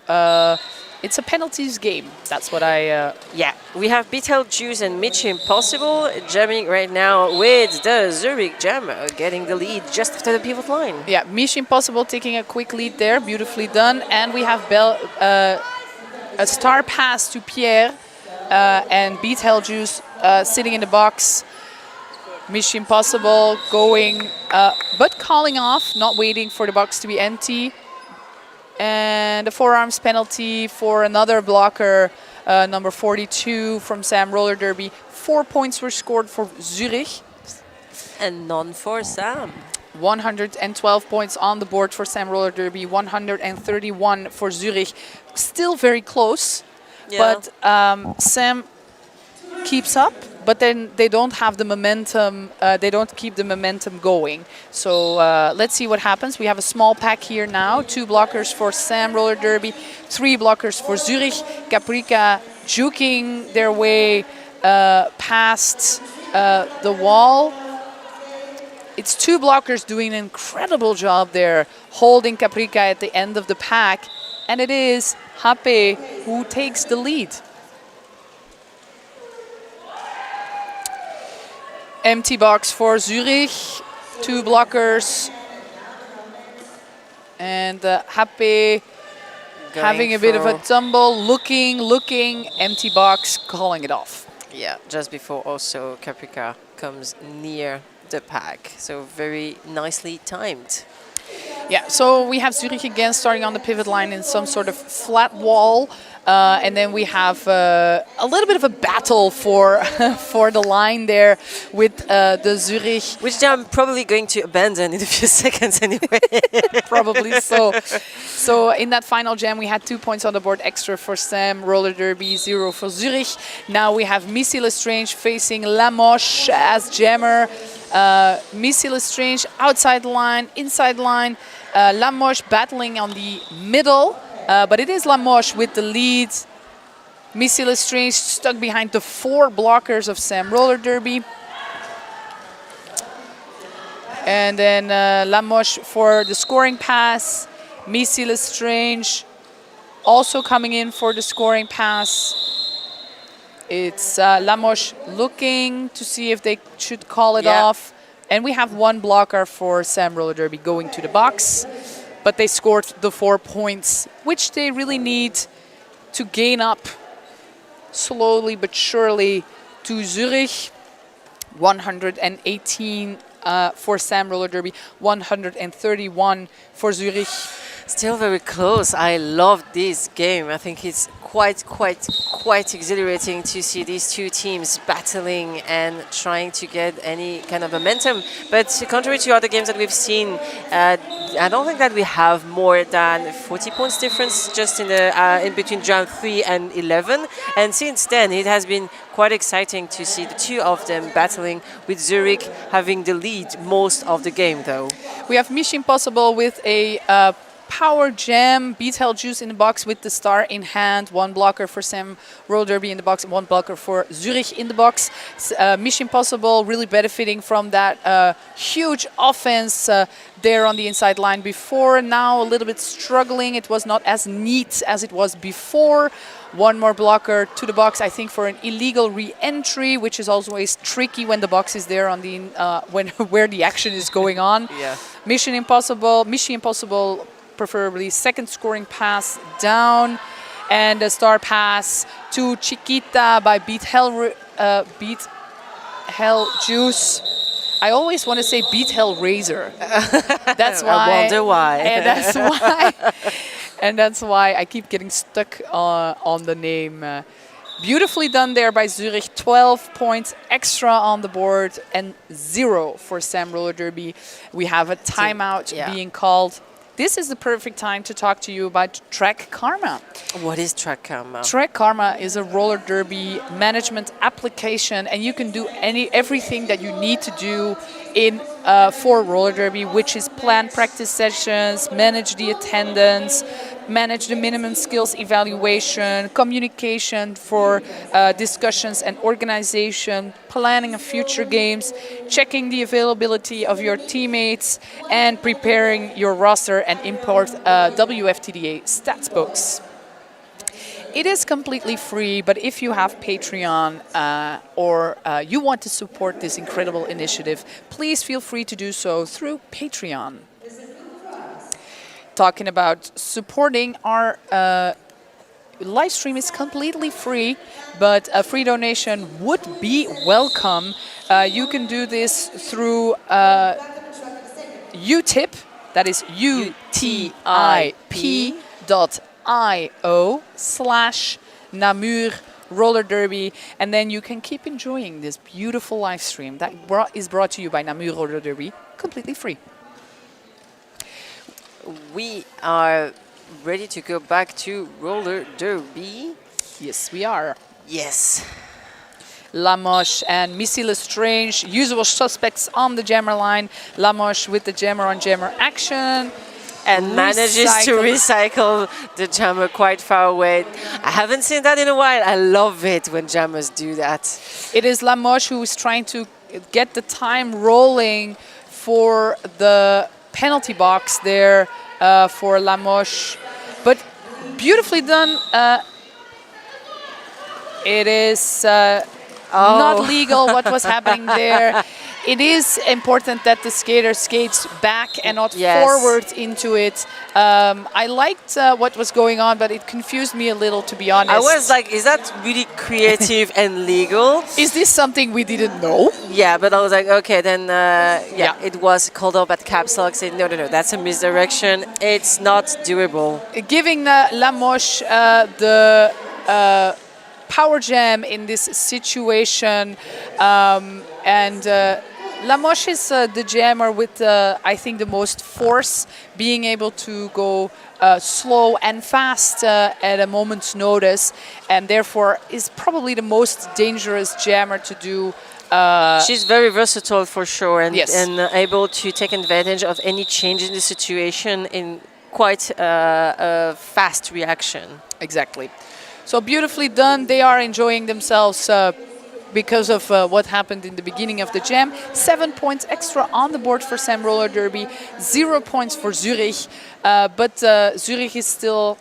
it's a penalties game. That's what I... Yeah, we have Beetlejuice and Mitch Impossible jamming right now with the Zurich jammer getting the lead just after the pivot line. Yeah, Mission Impossible taking a quick lead there, beautifully done. And we have a star pass to Pierre and Beetlejuice sitting in the box. Mission Impossible going, but calling off, not waiting for the box to be empty. And a forearms penalty for another blocker, number 42 from Sam Roller Derby. 4 points were scored for Zurich. And none for Sam. 112 points on the board for Sam Roller Derby, 131 for Zurich. Still very close, Yeah. but Sam keeps up, but then they don't have the momentum, they don't keep the momentum going. So let's see what happens. We have a small pack here now, 2 blockers for Sam Roller Derby, 3 blockers for Zurich. Caprica juking their way past the wall. It's 2 blockers doing an incredible job there, holding Caprica at the end of the pack. And it is Hape who takes the lead. Empty box for Zurich, 2 blockers. And Hape having a bit of a tumble, looking, empty box, calling it off. Yeah, just before also Caprica comes near the pack. So very nicely timed. Yeah, so we have Zurich again starting on the pivot line in some sort of flat wall. And then we have a little bit of a battle for for the line there with the Zurich. Which I'm probably going to abandon in a few seconds anyway. Probably so. So in that final jam, we had 2 points on the board extra for Sam Roller Derby, 0 for Zurich. Now we have Missy Lestrange facing Lamoche as jammer. Missy Lestrange outside the line, inside line. Lamoche battling on the middle. But it is Lamoche with the lead. Missy Lestrange stuck behind the 4 blockers of Sam Roller Derby. And then Lamoche for the scoring pass. Missy Lestrange also coming in for the scoring pass. It's Lamoche looking to see if they should call it off. And we have 1 blocker for Sam Roller Derby going to the box. But they scored the 4 points, which they really need to gain up slowly but surely to Zurich. 118 for Sam Roller Derby, 131 for Zurich. Still very close. I love this game. I think it's quite exhilarating to see these 2 teams battling and trying to get any kind of momentum. But contrary to other games that we've seen, I don't think that we have more than 40 points difference just in the in between round 3 and 11. And since then, it has been quite exciting to see the 2 of them battling, with Zurich having the lead most of the game, though. We have Mission Impossible with a power jam, Beetlejuice in the box with the star in hand. 1 blocker for Sam Roller Derby in the box, and 1 blocker for Zurich in the box. Mission Impossible really benefiting from that huge offense there on the inside line before. Now a little bit struggling. It was not as neat as it was before. One more blocker to the box, I think, for an illegal re-entry, which is always tricky when the box is there on the where the action is going on. Yeah. Mission Impossible, preferably second scoring pass down, and a star pass to Chiquita by Beat Hell Juice. I always want to say Beat Hell Razor. That's why. I wonder why. And that's why. And that's why I keep getting stuck on the name. Beautifully done there by Zürich. 12 points extra on the board and 0 for Sam Roller Derby. We have a timeout being called. This is the perfect time to talk to you about Track Karma. What is Track Karma? Track Karma is a roller derby management application, and you can do everything that you need to do in for roller derby, which is plan practice sessions, manage the attendance, manage the minimum skills evaluation, communication for discussions and organization, planning of future games, checking the availability of your teammates, and preparing your roster and import WFTDA stats books. It is completely free, but if you have Patreon or you want to support this incredible initiative, please feel free to do so through Patreon. Talking about supporting our live stream is completely free, but a free donation would be welcome. You can do this through Utip, that is utip.io/Namur Roller Derby, and then you can keep enjoying this beautiful live stream that is brought to you by Namur Roller Derby, completely free. We are ready to go back to roller derby. Yes, we are. Yes. Lamoche and Missy Lestrange, usual suspects on the jammer line. Lamoche with the jammer on jammer action. And manages to recycle the jammer quite far away. I haven't seen that in a while. I love it when jammers do that. It is Lamoche who is trying to get the time rolling for the penalty box there for Lamoche. But beautifully done. It is not legal what was happening there. It is important that the skater skates back and not forward into it. I liked what was going on, but it confused me a little, to be honest. I was like, is that really creative and legal? Is this something we didn't know? Yeah, but I was like, okay, then, it was called up at Caps Lock saying, no, that's a misdirection. It's not doable. Giving Lamoche the power jam in this situation, and Lamoche is the jammer with, I think, the most force, being able to go slow and fast at a moment's notice, and therefore is probably the most dangerous jammer to do. She's very versatile for sure, and, yes, and able to take advantage of any change in the situation in quite a fast reaction. Exactly. So beautifully done. They are enjoying themselves because of what happened in the beginning of the jam. 7 points extra on the board for Sam Roller Derby. 0 points for Zürich. But Zürich is still,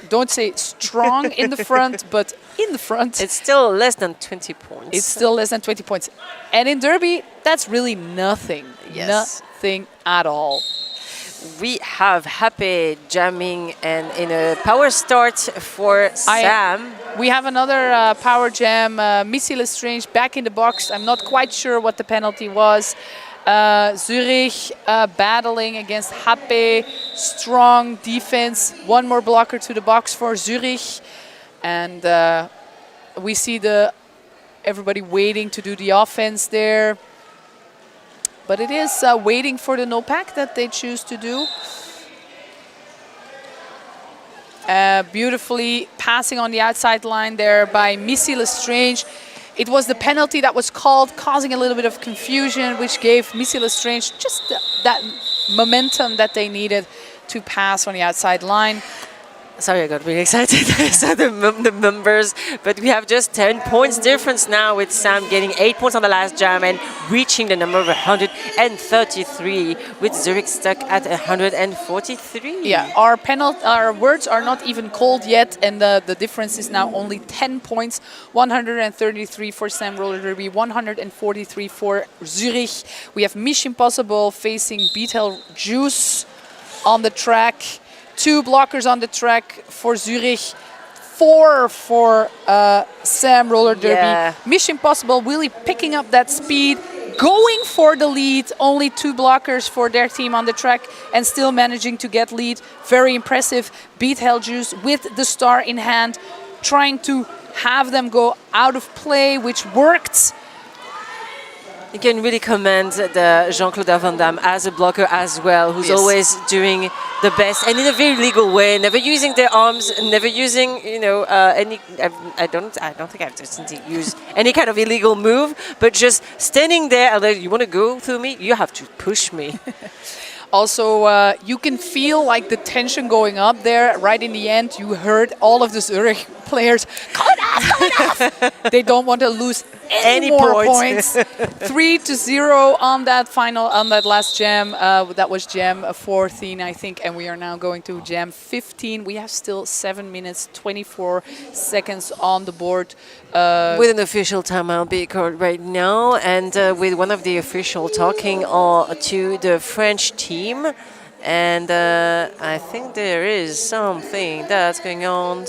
don't say strong in the front, but in the front. It's still less than 20 points. It's still less than 20 points. And in Derby, that's really nothing. Yes. Nothing at all. We have Happy jamming and in a power start for Sam. We have another power jam. Missy Lestrange back in the box. I'm not quite sure what the penalty was. Zürich battling against Happy. Strong defense. One more blocker to the box for Zürich. And we see everybody waiting to do the offense there. But it is waiting for the no-pack that they choose to do. Beautifully passing on the outside line there by Missy Lestrange. It was the penalty that was called, causing a little bit of confusion, which gave Missy Lestrange just that momentum that they needed to pass on the outside line. Sorry, I got really excited. I saw the numbers, but we have just 10 points difference now with Sam getting 8 points on the last jam and reaching the number of 133 with Zürich stuck at 143. Yeah, our words are not even cold yet, and the difference is now only 10 points. 133 for Sam Roller Derby, 143 for Zürich. We have Mission Impossible facing Betelgeuse on the track. 2 blockers on the track for Zürich, 4 for Sam Roller Derby. Yeah. Mission Impossible really picking up that speed, going for the lead. Only 2 blockers for their team on the track and still managing to get lead. Very impressive. Betelgeuse with the star in hand, trying to have them go out of play, which worked. You can really commend the Jean-Claude Van Damme as a blocker as well, who's Yes. always doing the best and in a very legal way, never using their arms, never using, any. I don't think I've just seen him use any kind of illegal move, but just standing there and like, you want to go through me, you have to push me. Also, you can feel like the tension going up there. Right in the end, you heard all of the Zurich players, "Cut off!" They don't want to lose any more points. 3-0 on that last jam. That was jam 14, I think, and we are now going to jam 15. We have still 7 minutes, 24 seconds on the board. With an official timeout being called right now, and with one of the officials talking to the French team. And I think there is something that's going on,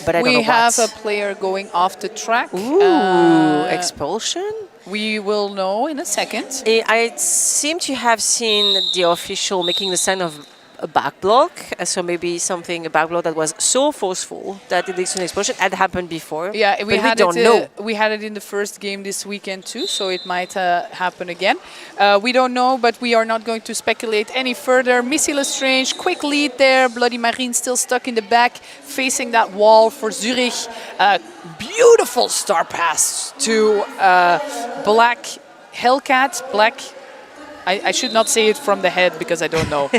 but I don't know We have what. a player going off the track. Ooh, expulsion? We will know in a second. I seem to have seen the official making the sign of a back block, so maybe a back block that was so forceful that it leads to an explosion. Had happened before. Yeah, but we had don't it. know. We had it in the first game this weekend too, so it might happen again. We don't know, but we are not going to speculate any further. Missy Lestrange, quick lead there. Bloody Marine still stuck in the back, facing that wall for Zürich. Beautiful star pass to Black Hellcat. I should not say it from the head because I don't know.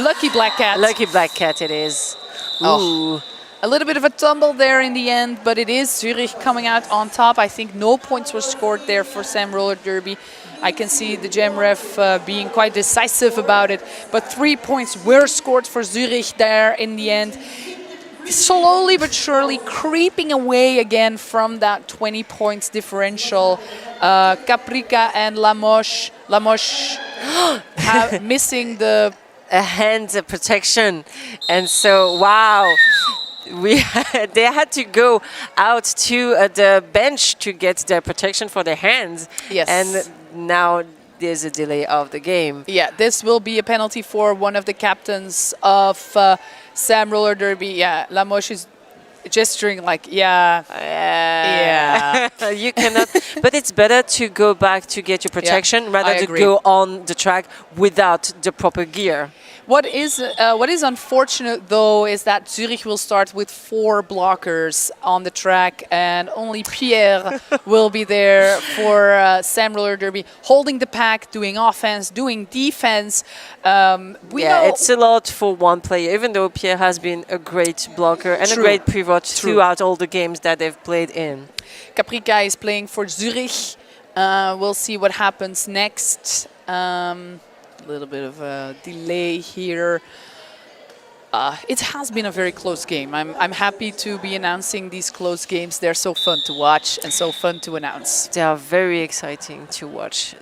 Lucky Black Cat. Lucky Black Cat it is. Ooh. Oh. A little bit of a tumble there in the end, but it is Zürich coming out on top. I think no points were scored there for Sam Roller Derby. I can see the jam ref being quite decisive about it, but 3 points were scored for Zürich there in the end. Slowly but surely creeping away again from that 20 points differential. Caprica and Lamoche missing the A hand protection, and so wow, they had to go out to the bench to get their protection for their hands. Yes. And now there's a delay of the game. Yeah, this will be a penalty for one of the captains of Sam Roller Derby. Yeah, Lamoche is gesturing like, yeah. You cannot, but it's better to go back to get your protection rather I than agree. go on the track without the proper gear. What is unfortunate though is that Zürich will start with 4 blockers on the track, and only Pierre will be there for Sam Roller Derby, holding the pack, doing offense, doing defense. We know It's a lot for one player, even though Pierre has been a great blocker and True. a great pivot throughout all the games that they've played in. Caprica is playing for Zürich. We'll see what happens next. A little bit of a delay here. It has been a very close game. I'm happy to be announcing these close games. They're so fun to watch and so fun to announce. They are very exciting to watch.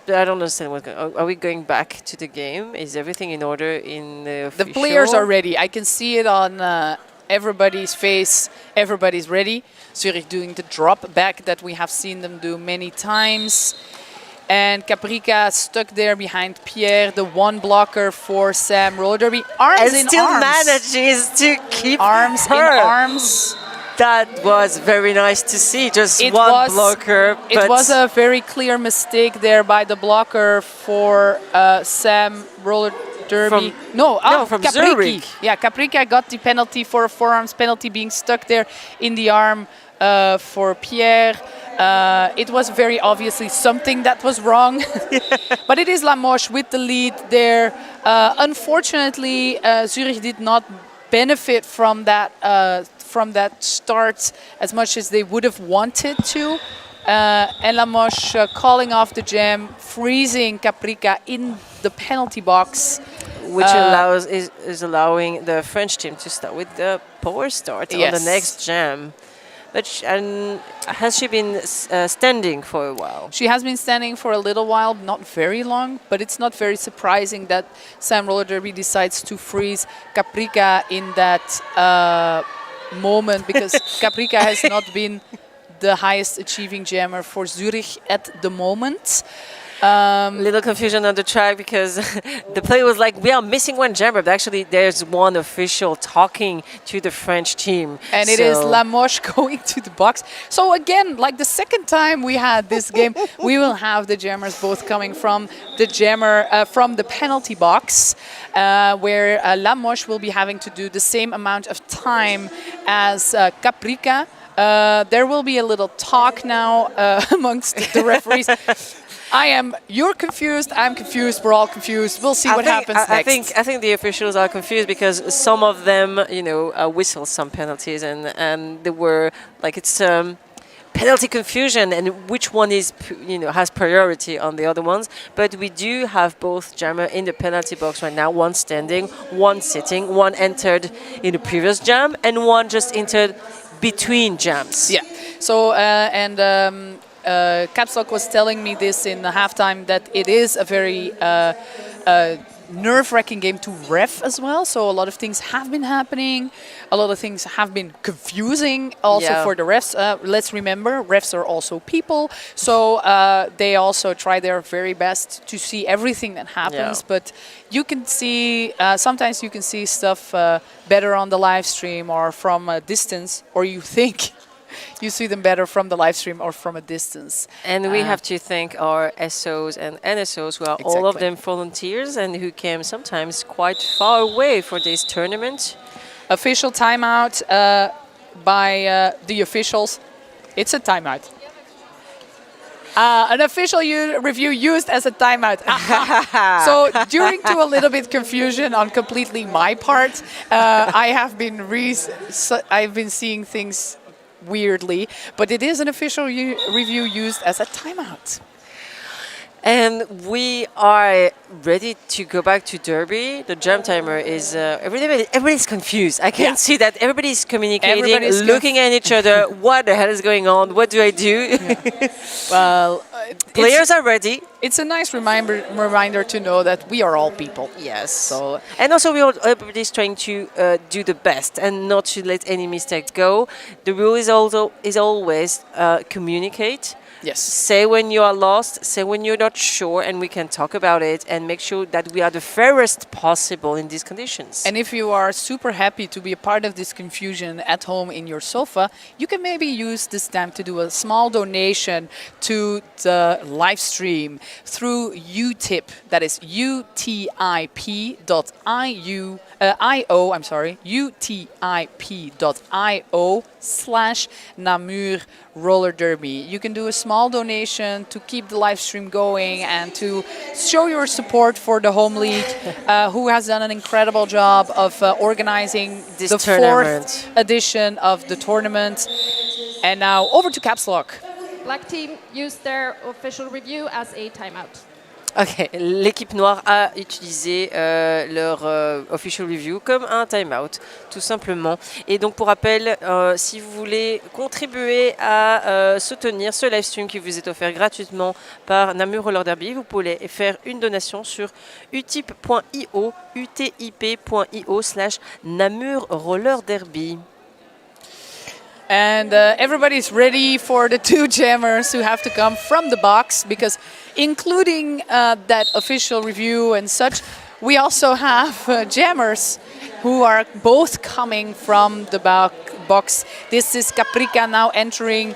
I don't understand what's going on. Are we going back to the game? Is everything in order in the official? The players are ready. I can see it on everybody's face. Everybody's ready. Zürich doing the drop back that we have seen them do many times. And Caprica stuck there behind Pierre, the one blocker for Sam Roller Derby. Arms And in still arms. manages to keep Arms her. in arms. That was very nice to see. Just It one was- blocker. It was a very clear mistake there by the blocker for Sam Roller Derby. from Caprica. Zürich. Yeah, Caprica got the penalty for a forearms penalty, being stuck there in the arm for Pierre. It was very obviously something that was wrong. But it is Lamoche with the lead there. Unfortunately, Zurich did not benefit from that start as much as they would have wanted to. And Limoges calling off the jam, freezing Caprica in the penalty box. Which is allowing the French team to start with the power start on the next jam. But and has she been standing for a while? She has been standing for a little while, not very long, but it's not very surprising that Sam Roller Derby decides to freeze Caprica in that moment, because Caprica has not been the highest achieving jammer for Zurich at the moment. Little confusion on the track because the play was like, we are missing one jammer, but actually there's one official talking to the French team. And it is Limoges going to the box. So again, like the second time we had this game, we will have the jammers both coming from the from the penalty box, where Limoges will be having to do the same amount of time as Caprica. There will be a little talk now amongst the referees. You're confused, I'm confused, we're all confused. We'll see what happens next. I think the officials are confused because some of them, whistle some penalties and they were like, it's penalty confusion and which one is, has priority on the other ones. But we do have both jammer in the penalty box right now, one standing, one sitting, one entered in the previous jam and one just entered between jams. Yeah. So, Caps Lock was telling me this in the halftime, that it is a very nerve-wracking game to ref as well. So a lot of things have been happening. A lot of things have been confusing also for the refs. Let's remember, refs are also people. So they also try their very best to see everything that happens. Yeah. But you can see, sometimes you can see stuff better on the live stream or from a distance, or you think you see them better from the live stream or from a distance. And we have to thank our SOs and NSOs, who are all of them volunteers and who came sometimes quite far away for this tournament. Official timeout by the officials. It's a timeout. An official review used as a timeout. So during to a little bit confusion on completely my part, I've been seeing things weirdly, but it is an official review used as a timeout. And we are ready to go back to Derby. The jam timer is everybody's confused. I can see that everybody's communicating, looking at each other. What the hell is going on? What do I do? Yeah. Well, players are ready. It's a nice reminder to know that we are all people. Yes. So, and also everybody's trying to do the best and not to let any mistakes go. The rule is always communicate. Yes. Say when you are lost, say when you're not sure, and we can talk about it and make sure that we are the fairest possible in these conditions. And if you are super happy to be a part of this confusion at home in your sofa, you can maybe use this time to do a small donation to the live stream through UTIP. That is utip.io/Namur Roller Derby. You can do a small donation to keep the live stream going and to show your support for the home league, who has done an incredible job of organizing this the tournament. 4th edition of the tournament. And now over to Caps Lock. Black team used their official review as a timeout. Ok, l'équipe noire a utilisé leur official review comme un timeout, tout simplement. Et donc, pour rappel, si vous voulez contribuer à soutenir ce live stream qui vous est offert gratuitement par Namur Roller Derby, vous pouvez faire une donation sur utip.io/Namur Roller Derby. And everybody's ready for the two jammers who have to come from the box, because including that official review and such, we also have jammers who are both coming from the box. This is Caprica now entering,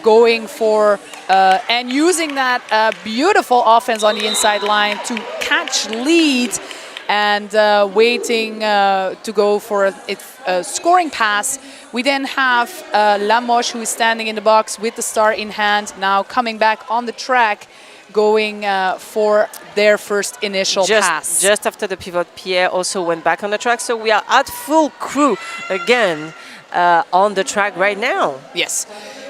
going for, and using that beautiful offense on the inside line to catch lead and waiting to go for a scoring pass. We then have Lamoche, who is standing in the box with the star in hand, now coming back on the track, going for their first initial pass. Just after the pivot, Pierre also went back on the track. So we are at full crew again on the track right now. Yes.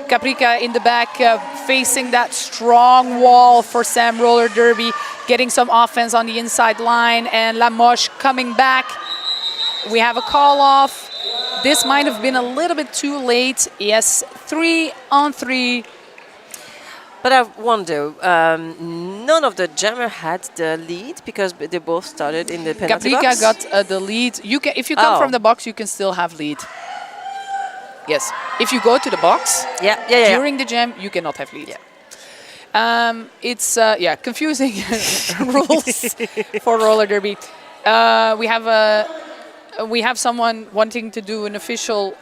Caprica in the back, facing that strong wall for Sam Roller Derby, getting some offense on the inside line, and Lamoche coming back. We have a call off. This might have been a little bit too late. Yes, 3-on-3. But I wonder, none of the jammer had the lead because they both started in the penalty Caprica box. got the lead. You can, if you come from the box, you can still have lead. Yes, if you go to the box during the jam, you cannot have lead. Yeah. It's confusing rules for roller derby. We have someone wanting to do an official.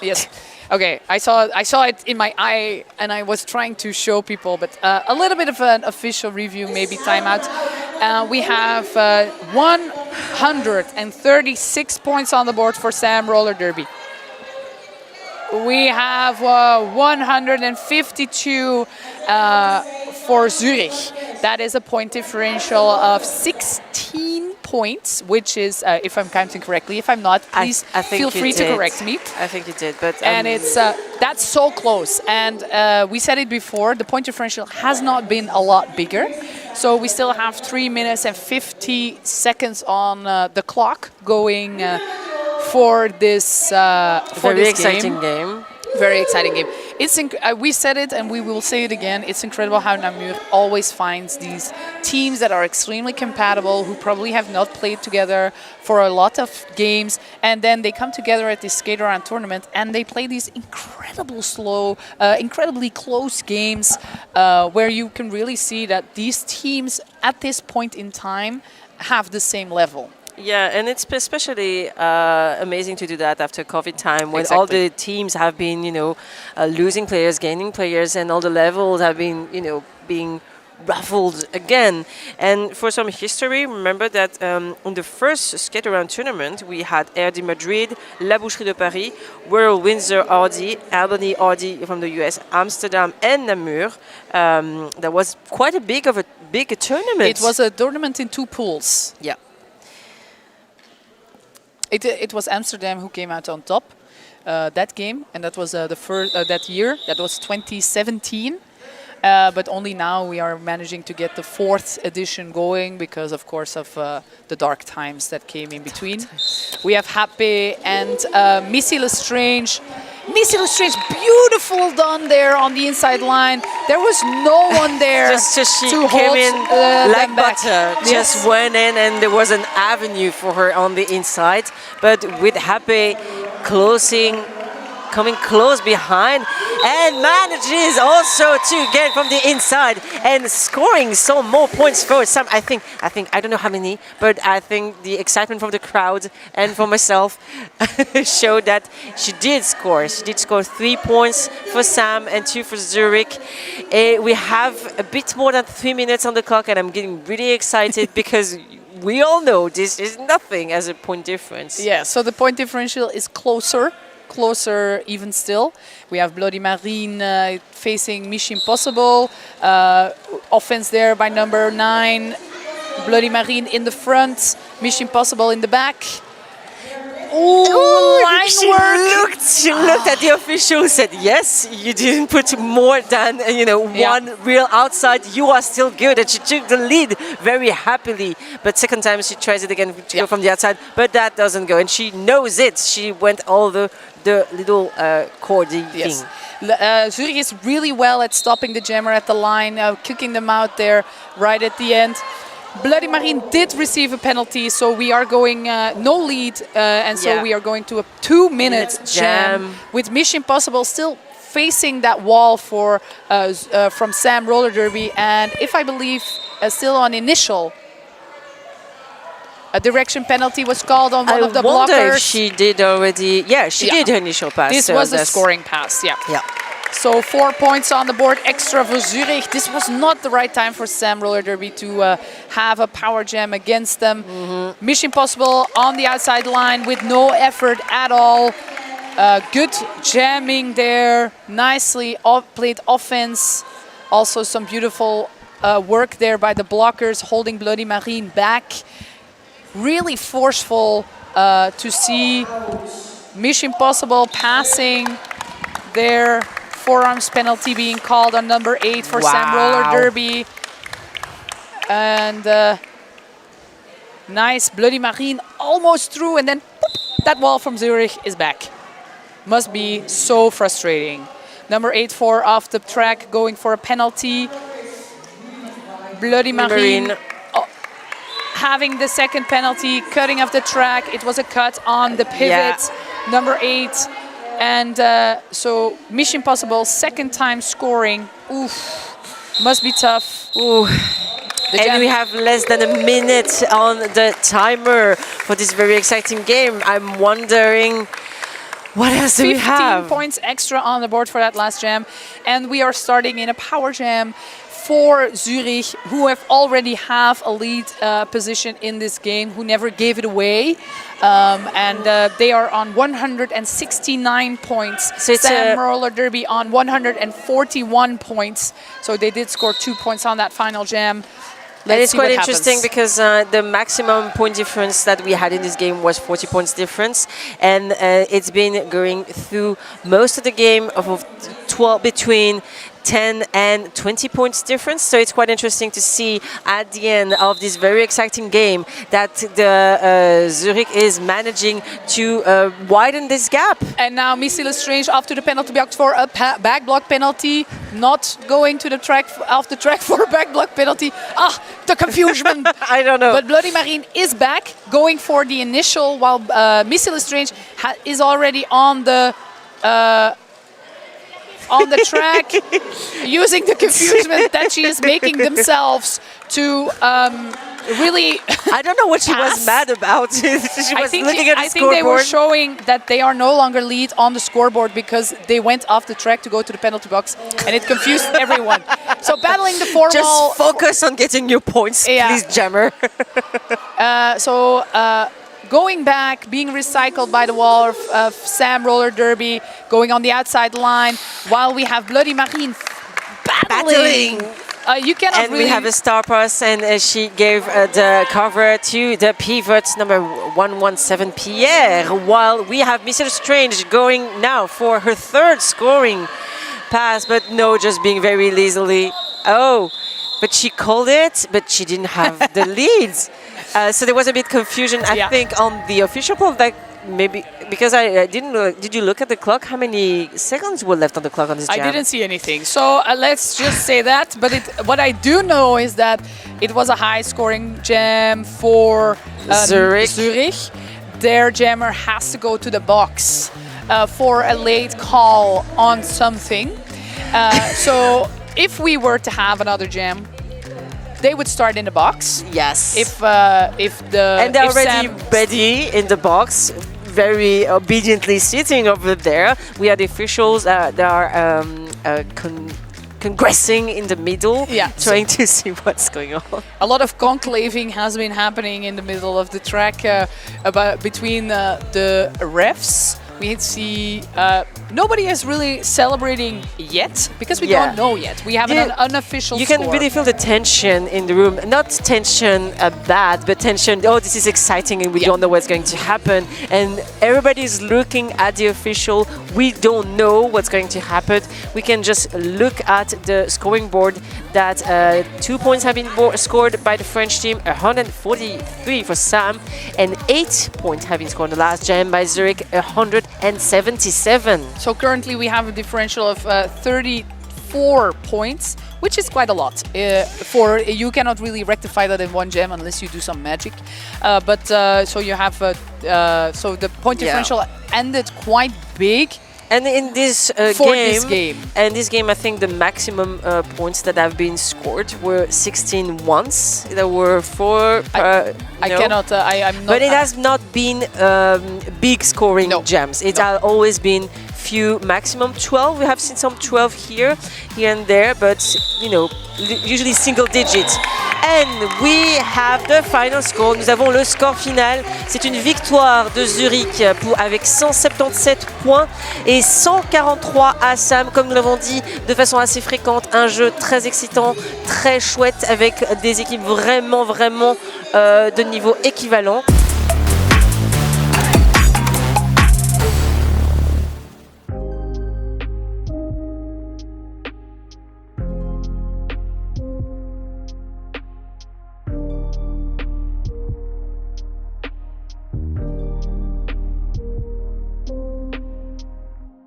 Yes. Okay, I saw it in my eye, and I was trying to show people, but a little bit of an official review, maybe timeout. We have 136 points on the board for Sam Roller Derby. We have 152 for Zürich. That is a point differential of 16 points, which is, if I'm counting correctly. If I'm not, please feel free to correct me. I think you did, but and it's that's so close. And we said it before, the point differential has not been a lot bigger. So we still have 3 minutes and 50 seconds on the clock going for this very exciting game. Very exciting game. It's we said it and we will say it again. It's incredible how Namur always finds these teams that are extremely compatible, who probably have not played together for a lot of games, and then they come together at this skate around tournament and they play these incredibly close games where you can really see that these teams at this point in time have the same level. Yeah, and it's especially amazing to do that after COVID time, when all the teams have been, losing players, gaining players, and all the levels have been, being ruffled again. And for some history, remember that on the first skate-around tournament, we had Air de Madrid, La Boucherie de Paris, World Windsor RD, Albany RD from the US, Amsterdam, and Namur. That was quite a big tournament. It was a tournament in 2 pools. Yeah. It was Amsterdam who came out on top that game, and that was the first that year. That was 2017. But only now we are managing to get the 4th edition going because, of course, of the dark times that came in between. We have Happy and Missy Lestrange. Missy Lestrange, beautiful done there on the inside line. There was no one there she to came hold in like butter. Yes. Just went in, and there was an avenue for her on the inside. But with Happy coming close behind, and manages also to get from the inside and scoring some more points for Sam. I think I don't know how many, but I think the excitement from the crowd and for myself showed that she did score. She did score 3 points for Sam and 2 for Zürich. We have a bit more than 3 minutes on the clock, and I'm getting really excited because we all know this is nothing as a point difference. Yeah, so the point differential is closer even still. We have Bloody Marine facing Mission Impossible. Offense there by number 9. Bloody Marine in the front. Mission Impossible in the back. Ooh, she looked at the official, said, yes, you didn't put more than one real outside, you are still good. And she took the lead very happily. But second time she tries it again to go from the outside, but that doesn't go. And she knows it. She went all the little cordy thing. Zürich is really well at stopping the jammer at the line, kicking them out there right at the end. Bloody Marine did receive a penalty, so we are going no lead, and so we are going to a 2-minute jam with Mission Impossible still facing that wall for from Sam Roller Derby, and if I believe still on initial. A direction penalty was called on one of the blockers. If she did already. Yeah, she did her initial pass. This was a scoring pass. Yeah. So 4 points on the board extra for Zürich. This was not the right time for Sam Roller Derby to have a power jam against them. Mission Impossible on the outside line with no effort at all. Good jamming there. Nicely played offense. Also some beautiful work there by the blockers holding Bloody Marine back. Really forceful to see Mission Impossible passing their forearms penalty being called on number 8 for Sam Roller Derby. And nice Bloody Marine almost through, and then boop, that wall from Zurich is back. Must be so frustrating. Number 8-4 off the track, going for a penalty. Bloody Marine having the second penalty, cutting off the track. It was a cut on the pivot, number 8. And so Mission Impossible, second time scoring. Oof, must be tough. Ooh. And we have less than a minute on the timer for this very exciting game. I'm wondering, what else do we have? 15 points extra on the board for that last jam. And we are starting in a power jam for Zürich, who have already have a lead position in this game, who never gave it away. And they are on 169 points. So Sam Roller Derby on 141 points. So they did score 2 points on that final jam. And it's quite interesting because the maximum point difference that we had in this game was 40 points difference, and it's been going through most of the game of 12 between 10 and 20 points difference. So it's quite interesting to see at the end of this very exciting game that the Zurich is managing to widen this gap. And now Missy Lestrange off to the penalty box for a back block penalty. Not going to the track off the track for a back block penalty. Ah, the confusion. I don't know. But Bloody Marine is back, going for the initial, while Missy Lestrange is already on the track, using the confusion that she is making themselves to really. I don't know what she was mad about. She was looking at the I think they were showing that they are no longer lead on the scoreboard because they went off the track to go to the penalty box, and it confused everyone. So battling the four wall. Just focus on getting your points, please, Jammer. Going back, being recycled by the wall of Sam Roller Derby, going on the outside line, while we have Bloody Marine battling. You cannot and we have a star pass, and she gave the cover to the pivot number 117 Pierre, while we have Mr. Strange going now for her third scoring pass, but no, just being very lazily. Oh, but she called it, but she didn't have the leads. So there was a bit confusion, I think, on the official poll. That maybe because I didn't look. Did you look at the clock? How many seconds were left on the clock on this jam? I didn't see anything. So let's just say that. But what I do know is that it was a high-scoring jam for Zurich. Their jammer has to go to the box for a late call on something. So if we were to have another jam, they would start in the box. Yes. And they're already ready in the box, very obediently sitting over there. We have the officials that are congressing in the middle, trying to see what's going on. A lot of conclaving has been happening in the middle of the track between the refs. We see nobody is really celebrating yet because we don't know yet. We have an unofficial You score. can really feel the tension in the room. Not tension bad, but tension, oh, this is exciting and we don't know what's going to happen. And everybody's looking at the official. We don't know what's going to happen. We can just look at the scoring board that 2 points have been scored by the French team, 143 for Sam, and 8 points have been scored in the last jam by Zurich, 177. So currently we have a differential of 34 points, which is quite a lot. You cannot really rectify that in one jam unless you do some magic. So you have so the point differential ended quite big. And in this game, I think the maximum points that have been scored were 16 once. There were 4. I cannot. I'm not. But it has not been big scoring jams. It has always been few maximum 12. We have seen some 12 here and there, but you know, usually single digits. And we have the final score. Nous avons le score final. C'est une victoire de Zurich avec 177 points et 143 à Sam, comme nous l'avons dit de façon assez fréquente. Un jeu très excitant, très chouette avec des équipes vraiment de niveau équivalent.